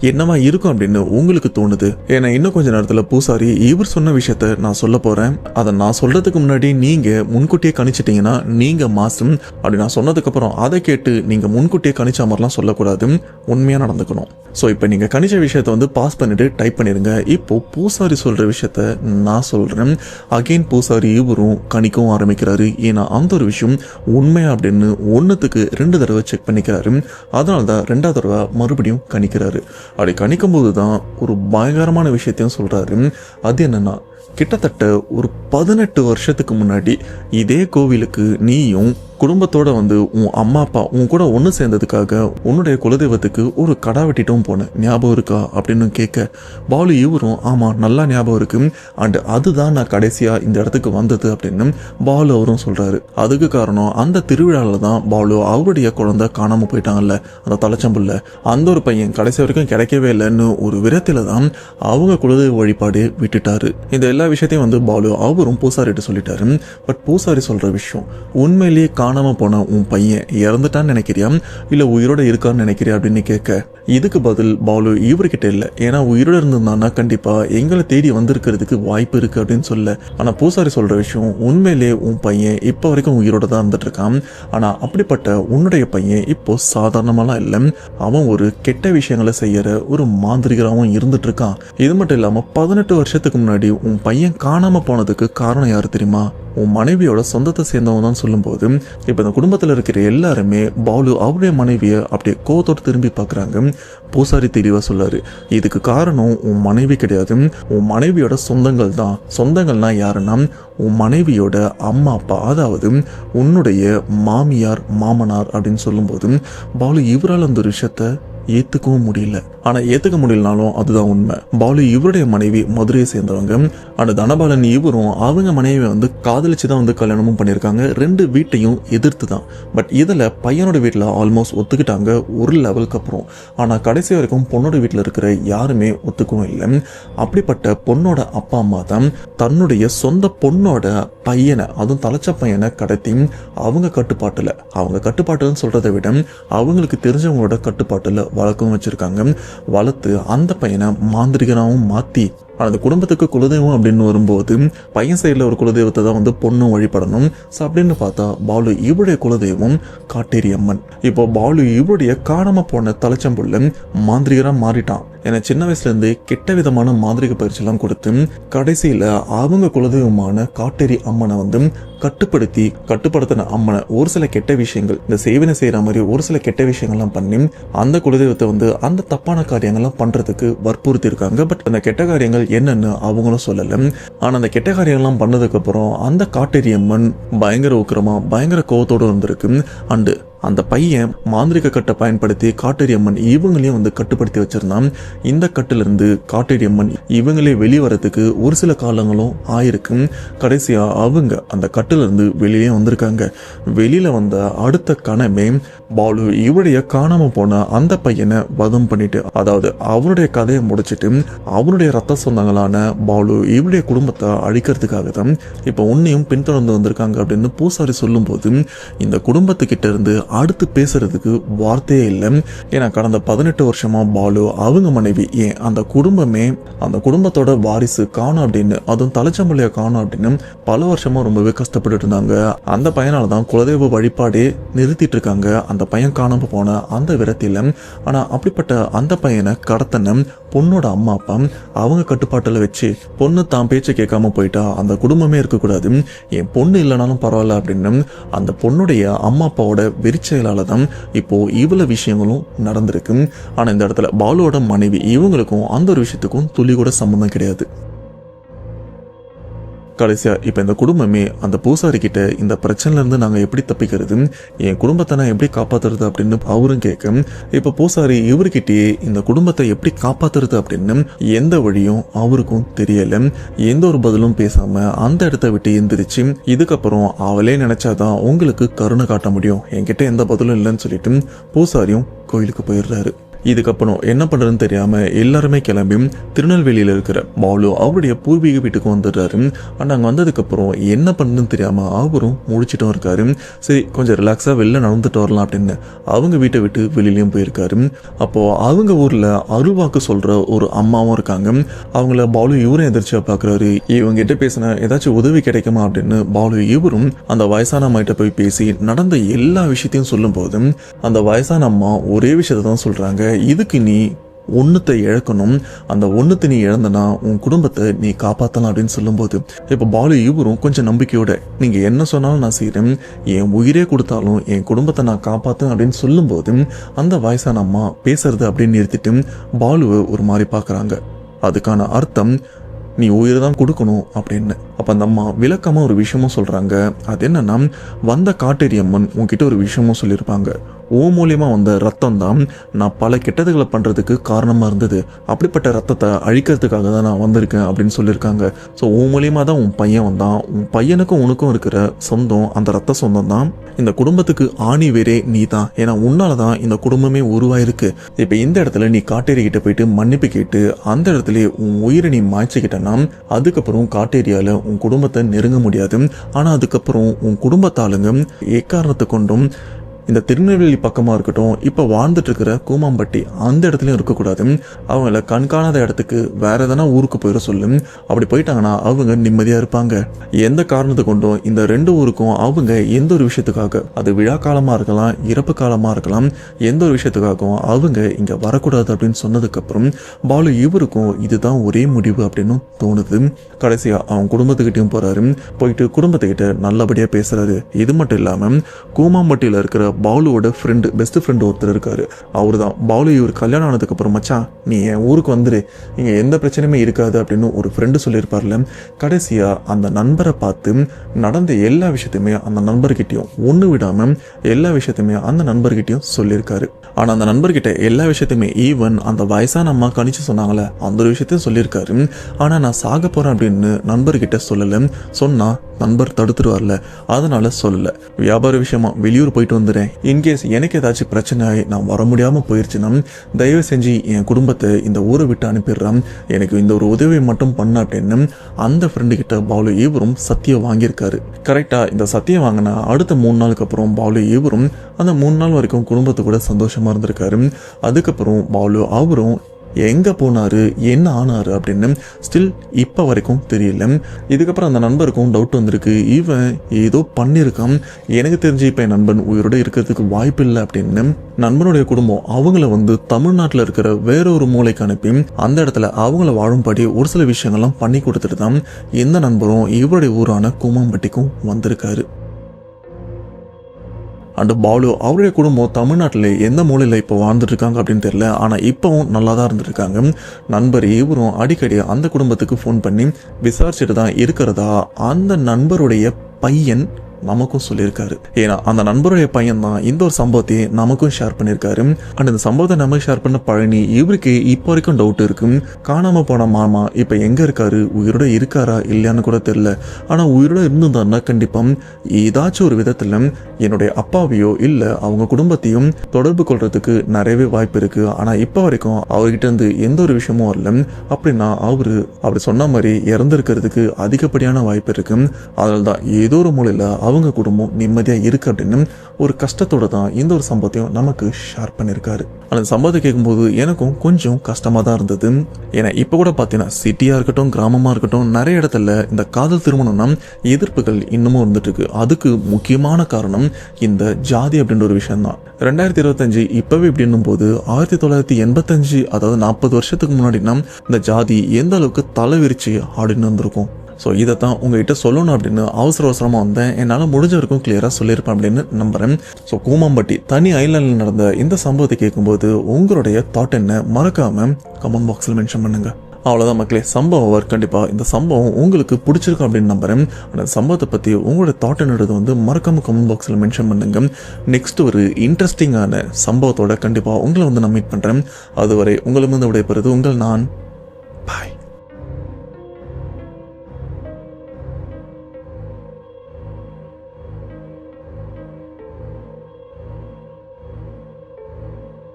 என்னவா இருக்கும் அப்படின்னு உங்களுக்கு தோணுது. ஏன்னா இன்னும் கொஞ்ச நேரத்துல பூசாரி இவர் சொன்ன விஷயத்த நான் சொல்ல போறேன், அதை நான் சொல்றதுக்கு முன்னாடி நீங்க முன்கூட்டியே கணிச்சிட்டீங்கன்னா நீங்க மாசம், அப்படி நான் சொன்னதுக்கு அப்புறம் அதை கேட்டு நீங்க முன்கூட்டியே கணிச்ச மாதிரிலாம் சொல்லக்கூடாது, உண்மையா நடந்துக்கணும். ஸோ இப்போ நீங்க கணிச்ச விஷயத்த வந்து பாஸ் பண்ணிட்டு டைப் பண்ணிருங்க. இப்போ பூசாரி சொல்ற விஷயத்த நான் சொல்றேன். அகைன் பூசாரி இவரும் கணிக்கவும் ஆரம்பிக்கிறாரு. ஏன்னா அந்த ஒரு விஷயம் உண்மையா அப்படின்னு 1க்கு 2 தடவை செக் பண்ணிக்கிறாரு. அதனால்தான் 2வது தடவை மறுபடியும் கணிக்கிறாரு. அப்படி கணிக்கும் போதுதான் ஒரு பயங்கரமான விஷயத்தையும் சொல்றாரு. அது என்னன்னா, கிட்டத்தட்ட ஒரு 18 வருஷத்துக்கு முன்னாடி இதே கோவிலுக்கு நீயும் குடும்பத்தோட வந்து உன் அம்மா அப்பா உன் கூட ஒன்று சேர்ந்ததுக்காக உன்னுடைய குலதெய்வத்துக்கு ஒரு கடா வெட்டிட்டும் போனேன், ஞாபகம் இருக்கா அப்படின்னு கேட்க பாலு இவரும் ஆமாம் நல்லா ஞாபகம் இருக்கு, அண்ட் அதுதான் நான் கடைசியாக இந்த இடத்துக்கு வந்தது அப்படின்னு பாலு அவரும் சொல்கிறாரு. அதுக்கு காரணம் அந்த திருவிழாவில் தான் பாலு அவருடைய குழந்தை காணாமல் போயிட்டாங்கல்ல, அந்த தலைச்சம்புள்ள அந்த ஒரு பையன் கடைசி வரைக்கும் கிடைக்கவே இல்லைன்னு ஒரு விரத்தில் தான் அவங்க குலதெய்வ வழிபாடு விட்டுட்டாரு. இந்த எல்லா விஷயத்தையும் வந்து பாலு அவரும் பூசாரிட்டு சொல்லிட்டாரு. பட் பூசாரி சொல்கிற விஷயம், உண்மையிலேயே காணாமல் போன உன் பையன் இறந்துட்டான்னு நினைக்கிறியா இல்லை உயிரோட இருக்கான்னு நினைக்கிறியா அப்படின்னு கேட்க இதுக்கு பதில் பாலு இவர்கிட்ட இல்லை, ஏன்னா உயிரோட இருந்திருந்தானா கண்டிப்பாக எங்களை தேடி வந்திருக்கிறதுக்கு வாய்ப்பு இருக்குது அப்படின்னு சொல்ல. ஆனால் பூசாரி சொல்கிற விஷயம், உண்மையிலே உன் பையன் இப்போ வரைக்கும் உயிரோட தான் இருந்துட்டு இருக்கான், ஆனால் அப்படிப்பட்ட உன்னுடைய பையன் இப்போ சாதாரணமாலாம் இல்லை, அவன் ஒரு கெட்ட விஷயங்களை செய்யற ஒரு மாந்திரிகராகவும் இருந்துட்டு இருக்கான். இது மட்டும் இல்லாமல் 18 வருஷத்துக்கு முன்னாடி உன் பையன் காணாமல் போனதுக்கு காரணம் யாரு தெரியுமா? உன் மனைவியோட சொந்தத்தை சேர்ந்தவன் தான் சொல்லும்போது இப்போ இந்த குடும்பத்தில் இருக்கிற எல்லாருமே பாலு அவருடைய மனைவியை அப்படியே கோவத்தோடு திரும்பி பார்க்குறாங்க. பூசாரி தெளிவாக சொல்லாரு, இதுக்கு காரணம் உன் மனைவி கிடையாது, உன் மனைவியோட சொந்தங்கள் தான். சொந்தங்கள்னா யாருன்னா உன் மனைவியோட அம்மா அப்பா, அதாவது உன்னுடைய மாமியார் மாமனார் அப்படின்னு சொல்லும்போது பாலு இவரால் அந்த விஷயத்த ஏற்றுக்கவும் முடியல. ஆனால் ஏற்றுக்க முடியலனாலும் அதுதான் உண்மை. பாலு இவருடைய மனைவி மதுரையை சேர்ந்தவங்க. அந்த தனபாலன் இவரும் அவங்க மனைவியை வந்து காதலிச்சு தான் வந்து கல்யாணமும் பண்ணியிருக்காங்க, 2 வீட்டையும் எதிர்த்து தான். பட் இதில் பையனோட வீட்டில் ஆல்மோஸ்ட் ஒத்துக்கிட்டாங்க ஒரு லெவலுக்கு அப்புறம். ஆனால் கடைசி வரைக்கும் பொண்ணோட வீட்டில் இருக்கிற யாருமே ஒத்துக்கவும் இல்லை. அப்படிப்பட்ட பொண்ணோட அப்பா அம்மா தான் தன்னுடைய சொந்த பொண்ணோட பையனை, அதுவும் தலைச்ச பையனை கடத்தி அவங்க கட்டுப்பாட்டுன்னு சொல்கிறத விட அவங்களுக்கு தெரிஞ்சவங்களோட கட்டுப்பாட்டில் வழக்கம் வச்சுருக்காங்க. வளர்த்து அந்த பையனை மாந்திரிகனாகவும் மாற்றி அந்த குடும்பத்துக்கு குலதெய்வம் அப்படின்னு வரும்போது பையன் சைடில் ஒரு குலதெய்வத்தை தான் வந்து பொண்ணும் வழிபடணும். ஸோ அப்படின்னு பார்த்தா பாலு இவருடைய குலதெய்வம் காட்டேரி அம்மன். இப்போ பாலு இவருடைய காணாமல் போன தலைச்சம்புள்ள மாந்திரிகராக மாறிட்டான். ஏன்னா சின்ன வயசுலேருந்து கெட்ட விதமான மாந்திரிக பயிற்சியெல்லாம் கொடுத்து கடைசியில் அவங்க குலதெய்வமான காட்டேரி அம்மனை வந்து கட்டுப்படுத்தின அம்மனை ஒரு சில கெட்ட விஷயங்கள், இந்த சேவனை செய்கிற மாதிரி ஒரு சில கெட்ட விஷயங்கள்லாம் பண்ணி அந்த குலதெய்வத்தை வந்து அந்த தப்பான காரியங்கள்லாம் பண்ணுறதுக்கு வற்புறுத்தி இருக்காங்க. பட் அந்த கெட்ட காரியங்கள் என்னன்னு அவங்களும் சொல்லலை. ஆனால் அந்த கெட்ட காரியங்கள்லாம் பண்ணதுக்கப்புறம் அந்த காட்டேரி அம்மன் பயங்கர உக்கிரமா பயங்கர கோவத்தோடு வந்திருக்கு. அண்டு அந்த பையன் மாந்திரிக கட்டை பயன்படுத்தி காட்டேரி அம்மன் இவங்களையும் வந்து கட்டுப்படுத்தி வச்சிருந்தான். இந்த கட்டிலிருந்து காட்டேரி அம்மன் இவங்களே வெளிவரத்துக்கு ஒரு சில காலங்களும் ஆயிருக்கு. கடைசியாக அவங்க அந்த கட்டிலிருந்து வெளியே வந்திருக்காங்க. வெளியில் வந்த அடுத்த கணமே பாலு இவருடைய காணாமல் போன அந்த பையனை வதம் பண்ணிட்டு, அதாவது அவனுடைய கதையை முடிச்சுட்டு அவனுடைய ரத்த சொந்தங்களான பாலு இவருடைய குடும்பத்தை அழிக்கிறதுக்காக தான் இப்போ உன்னையும் பின்தொடர்ந்து வந்திருக்காங்க அப்படின்னு பூசாரி சொல்லும்போது இந்த குடும்பத்துக்கிட்ட இருந்து அடுத்து பேசுறதுக்கு வார்த்தையே இல்லை. ஏன்னா கடந்த 18 வருஷமா பாலு அவங்க மனைவி ஏன் அந்த குடும்பமே அந்த குடும்பத்தோட வாரிசு காணும் அப்படின்னு, அதுவும் தலைச்சம்பள்ளியை காணும் அப்படின்னு பல வருஷமா ரொம்பவே கஷ்டப்பட்டு இருந்தாங்க. அந்த பையனால தான் குலதெய்வ வழிபாடே நிறுத்திட்டு இருக்காங்க, அந்த பையன் காணாம போன அந்த விரத்தில. ஆனா அப்படிப்பட்ட அந்த பையனை கடத்தன பொண்ணோட அம்மா அப்பா அவங்க கட்டுப்பாட்டில் வச்சு பொண்ணு தான் பேச்சை கேட்காம போயிட்டா அந்த குடும்பமே இருக்கக்கூடாது, என் பொண்ணு இல்லைனாலும் பரவாயில்ல அப்படின்னு அந்த பொண்ணுடைய அம்மா அப்பாவோட வெறிச்செயலால தான் இப்போ இவ்வளவு விஷயங்களும் நடந்திருக்கு. ஆனா இந்த இடத்துல பாலுவோட மனைவி இவங்களுக்கும் அந்த ஒரு விஷயத்துக்கும் துளி கூட சம்பந்தம் கிடையாது. கடைசியாக இப்போ இந்த குடும்பமே அந்த பூசாரி கிட்ட இந்த பிரச்சனைலேருந்து நாங்கள் எப்படி தப்பிக்கிறது, என் குடும்பத்தை நான் எப்படி காப்பாற்றுறது அப்படின்னு அவரும் கேட்க, இப்போ பூசாரி இவர்கிட்டயே இந்த குடும்பத்தை எப்படி காப்பாற்றுறது அப்படின்னு எந்த வழியும் அவருக்கும் தெரியலை. எந்த ஒரு பதிலும் பேசாமல் அந்த இடத்த விட்டு எந்திரிச்சு, இதுக்கப்புறம் அவளே நினச்சாதான் உங்களுக்கு கருணை காட்ட முடியும், என்கிட்ட எந்த பதிலும் இல்லைன்னு சொல்லிட்டு பூசாரியும் கோயிலுக்கு போயிடுறாரு. இதுக்கப்புறம் என்ன பண்ணுறதுன்னு தெரியாமல் எல்லாருமே கிளம்பி திருநெல்வேலியில் இருக்கிற பாலு அவருடைய பூர்வீக வீட்டுக்கு வந்துடுறாரு. அண்ட் அங்கே வந்ததுக்கப்புறம் என்ன பண்ணுறதுன்னு தெரியாமல் அவரும் முடிச்சிட்டும் இருக்காரு. சரி கொஞ்சம் ரிலாக்ஸாக வெளில நடந்துட்டு வரலாம் அப்படின்னு அவங்க வீட்டை விட்டு வெளியிலையும் போயிருக்காரு. அப்போது அவங்க ஊரில் அருள்வாக்கு சொல்கிற ஒரு அம்மாவும் இருக்காங்க. அவங்கள பாலு இவரும் எதிர்ச்சியாக பார்க்குறாரு. இவங்ககிட்ட பேசின ஏதாச்சும் உதவி கிடைக்குமா அப்படின்னு பாலு இவரும் அந்த வயசான அம்மாகிட்ட போய் பேசி நடந்த எல்லா விஷயத்தையும் சொல்லும் போது அந்த வயசான அம்மா ஒரே விஷயத்தை தான் சொல்கிறாங்க, இதுக்கு நீ ஒன்றுத்தை இழக்கணும், அந்த ஒன்றுத்தை நீ இழந்தனா உன் குடும்பத்தை நீ காப்பாற்றலாம் அப்படின்னு சொல்லும்போது இப்போ பாலு இவரும் கொஞ்சம் நம்பிக்கையோட நீங்கள் என்ன சொன்னாலும் நான் செய்கிறேன், என் உயிரே கொடுத்தாலும் என் குடும்பத்தை நான் காப்பாற்றேன் அப்படின்னு சொல்லும்போது அந்த வயசான அம்மா பேசுறது அப்படின்னு நிறுத்திட்டு பாலுவை ஒரு மாதிரி பார்க்குறாங்க. அதுக்கான அர்த்தம், நீ உயிரை தான் கொடுக்கணும் அப்படின்னு. அப்போ அந்த அம்மா விளக்கமாக ஒரு விஷயமும் சொல்கிறாங்க. அது என்னன்னா, வந்த காட்டேரி அம்மன் உங்ககிட்ட ஒரு விஷயமும் சொல்லியிருப்பாங்க. ஓ மூலியமாக வந்த ரத்தம் தான் நான் பல கெட்டதுகளை பண்ணுறதுக்கு காரணமாக இருந்தது. அப்படிப்பட்ட ரத்தத்தை அழிக்கிறதுக்காக தான் நான் வந்திருக்கேன் அப்படின்னு சொல்லியிருக்காங்க. ஸோ ஓ மூலியமாக தான் உன் பையன் வந்தான். உன் பையனுக்கும் உனக்கும் இருக்கிற சொந்தம் அந்த ரத்த சொந்தம் தான். இந்த குடும்பத்துக்கு ஆணி வேறே நீ தான். ஏன்னா உன்னால தான் இந்த குடும்பமே உருவாயிருக்கு. இப்போ இந்த இடத்துல நீ காட்டேரிக்கிட்ட போயிட்டு மன்னிப்பு கேட்டு அந்த இடத்துல உன் உயிரை நீ மாய்ச்சிக்கிட்டனா அதுக்கப்புறம் காட்டேரியால் உன் குடும்பத்தை நெருங்க முடியாது. ஆனால் அதுக்கப்புறம் உன் குடும்பத்தாளுங்க எக்காரணத்தை கொண்டும் இந்த திருநெல்வேலி பக்கமாக இருக்கட்டும், இப்போ வாழ்ந்துட்டு இருக்கிற கூமாம்பட்டி அந்த இடத்துலையும் இருக்கக்கூடாது. அவங்கள கண்காணாத இடத்துக்கு வேற எதனா ஊருக்கு போயிட சொல்லு. அப்படி போயிட்டாங்கன்னா அவங்க நிம்மதியாக இருப்பாங்க. எந்த காரணத்தை கொண்டும் இந்த 2 ஊருக்கும் அவங்க எந்த ஒரு விஷயத்துக்காக, அது விழா காலமாக இருக்கலாம், இறப்பு காலமாக இருக்கலாம், எந்த ஒரு விஷயத்துக்காகவும் அவங்க இங்கே வரக்கூடாது அப்படின்னு சொன்னதுக்கப்புறம் பாலு இவருக்கும் இதுதான் ஒரே முடிவு அப்படின்னு தோணுது. கடைசியாக அவன் குடும்பத்துக்கிட்டையும் போகிறாரு. போயிட்டு குடும்பத்துக்கிட்ட நல்லபடியாக பேசுகிறாரு. இது மட்டும் இல்லாமல் கூமாம்பட்டியில் இருக்கிற பாலுவோட ஃப்ரெண்டு, பெஸ்ட் ஃப்ரெண்டு ஒருத்தர் இருக்காரு. அவரு தான் பாலு இவர் கல்யாணம் ஆனதுக்கு அப்புறம், மச்சான் நீ என் ஊருக்கு வந்துரு, இங்கே எந்த பிரச்சனையுமே இருக்காது அப்படின்னு ஒரு ஃப்ரெண்டு சொல்லியிருப்பார்ல. கடைசியா அந்த நண்பரை பார்த்து நடந்த எல்லா விஷயத்தையுமே அந்த நண்பர்கிட்டையும் ஒன்று விடாம எல்லா விஷயத்தையுமே அந்த நண்பர்கிட்டையும் சொல்லியிருக்காரு. ஆனால் அந்த நண்பர்கிட்ட எல்லா விஷயத்தையுமே ஈவன் அந்த வயசான அம்மா கணிச்சு சொன்னாங்களே அந்த ஒரு விஷயத்தையும் சொல்லியிருக்காரு. ஆனால் நான் சாக போறேன் அப்படின்னு நண்பர்கிட்ட சொல்லலை. சொன்னா நண்பர் தடுத்துருவார்ல, அதனால சொல்லலை. வியாபார விஷயமா வெளியூர் போயிட்டு வந்துடுறேன், இன்கேஸ் எனக்கு ஏதாச்சும் பிரச்சனை நான் வர முடியாமல் போயிடுச்சுன்னா தயவு செஞ்சு என் குடும்பத்தை இந்த ஊரை விட்டு அனுப்பிடுறான், எனக்கு இந்த ஒரு உதவியை மட்டும் பண்ண அப்படின்னு அந்த ஃப்ரெண்டு கிட்ட பாலு இவரும் சத்தியம் வாங்கியிருக்காரு. கரெக்டாக இந்த சத்தியம் வாங்கினா அடுத்த 3 நாளுக்கு அப்புறம் பாலு இவரும் அந்த 3 நாள் வரைக்கும் குடும்பத்தை கூட சந்தோஷமா இருந்திருக்காரு. அதுக்கப்புறம் பாலு அவரும் எங்கே போனாரு, என்ன ஆனாரு அப்படின்னு ஸ்டில் இப்போ வரைக்கும் தெரியல. இதுக்கப்புறம் அந்த நண்பருக்கும் டவுட் வந்திருக்கு, இவன் ஏதோ பண்ணியிருக்கான், எனக்கு தெரிஞ்சு இப்போ என் நண்பன் உயிரோட இருக்கிறதுக்கு வாய்ப்பு இல்லை அப்படின்னு நண்பனுடைய குடும்பம் அவங்கள தமிழ்நாட்டில் இருக்கிற வேற ஒரு மூளைக்கு அனுப்பி அந்த இடத்துல அவங்கள வாழும்படி ஒரு சில விஷயங்கள்லாம் பண்ணி கொடுத்துட்டு தான் இந்த நண்பரும் இவருடைய ஊரான கூமாம்பட்டிக்கும் வந்திருக்காரு. அண்ட் பாலு அவருடைய குடும்பம் தமிழ்நாட்டில் எந்த மூலையில் இப்போ வாழ்ந்துட்டு இருக்காங்க அப்படின்னு தெரியல. ஆனால் இப்போவும் நல்லா தான் இருந்துருக்காங்க. நண்பர் இவரும் அடிக்கடி அந்த குடும்பத்துக்கு ஃபோன் பண்ணி விசாரிச்சுட்டு தான் இருக்கிறதா அந்த நண்பருடைய பையன் நமக்கும் சொல்லியிருக்காரு. ஏன்னா அந்த நண்பருடைய பையன் தான் இந்த ஒரு சம்பவத்தை நமக்கும் ஷேர் பண்ணியிருக்காரு. அண்ட் இந்த சம்பவத்தை நமக்கு ஷேர் பண்ண பழனி இவருக்கு இப்போ வரைக்கும் டவுட் இருக்கு. காணாம போன மாமா இப்போ எங்க இருக்காரு, உயிரோட இருக்காரா இல்லையான்னு கூட தெரியல. ஆனால் உயிரோட இருந்திருந்தாருன்னா கண்டிப்பா ஏதாச்சும் ஒரு விதத்துல என்னுடைய அப்பாவையோ இல்லை அவங்க குடும்பத்தையும் தொடர்பு கொள்றதுக்கு நிறையவே வாய்ப்பு இருக்கு. ஆனால் இப்போ வரைக்கும் அவர்கிட்ட இருந்து எந்த ஒரு விஷயமும் வரல. அப்படின்னா அவர் சொன்ன மாதிரி இறந்துருக்கிறதுக்கு அதிகப்படியான வாய்ப்பு இருக்கு. அதனால தான் ஏதோ ஒரு மூலையில் அவங்க குடும்பம் நிம்மதியாக இருக்கு அப்படின்னு ஒரு கஷ்டத்தோட தான் இந்த ஒரு சம்பவத்தையும் நமக்கு ஷேர் பண்ணியிருக்காரு. அந்த சம்பவத்தை கேட்கும்போது எனக்கும் கொஞ்சம் கஷ்டமாக தான் இருந்தது. ஏன்னா இப்போ கூட பார்த்தீங்கன்னா சிட்டியாக இருக்கட்டும் கிராமமாக இருக்கட்டும் நிறைய இடத்துல இந்த காதல் திருமணம்னா எதிர்ப்புகள் இன்னமும் இருந்துட்டு இருக்கு. அதுக்கு முக்கியமான காரணம் இந்த ஜாதி அப்படின்ற ஒரு விஷயம் தான். 2025 இப்பவே இப்படின்னும் போது 1985 அதாவது 40 வருஷத்துக்கு முன்னாடினா இந்த ஜாதி எந்த அளவுக்கு தலைவிரிச்சு ஆடின்னு இருந்திருக்கும். ஸோ இதை தான் உங்ககிட்ட சொல்லணும் அப்படின்னு அவசரமாக வந்தேன். என்னால் முடிஞ்ச வரைக்கும் கிளியராக சொல்லியிருப்பேன் அப்படின்னு நம்புகிறேன். ஸோ கூமாம்பட்டி தனி ஐலாண்டில் நடந்த இந்த சம்பவத்தை கேட்கும்போது உங்களுடைய தாட் என்ன மறக்காமல் கமெண்ட் பாக்ஸில் மென்ஷன் பண்ணுங்க. அவ்வளோதான் மக்களே, சம்பவம் கண்டிப்பாக இந்த சம்பவம் உங்களுக்கு பிடிச்சிருக்கும் அப்படின்னு நம்புகிறேன். அந்த சம்பவத்தை பற்றி உங்களோட தாட் என்னது மறக்காமல் கமெண்ட் பாக்ஸில் மென்ஷன் பண்ணுங்க. நெக்ஸ்ட் ஒரு இன்ட்ரெஸ்டிங்கான சம்பவத்தோட கண்டிப்பாக உங்களை நான் மீட் பண்ணுறேன். அதுவரை உங்களிடம் விடைபெறுவது உங்கள் நான். பாய்.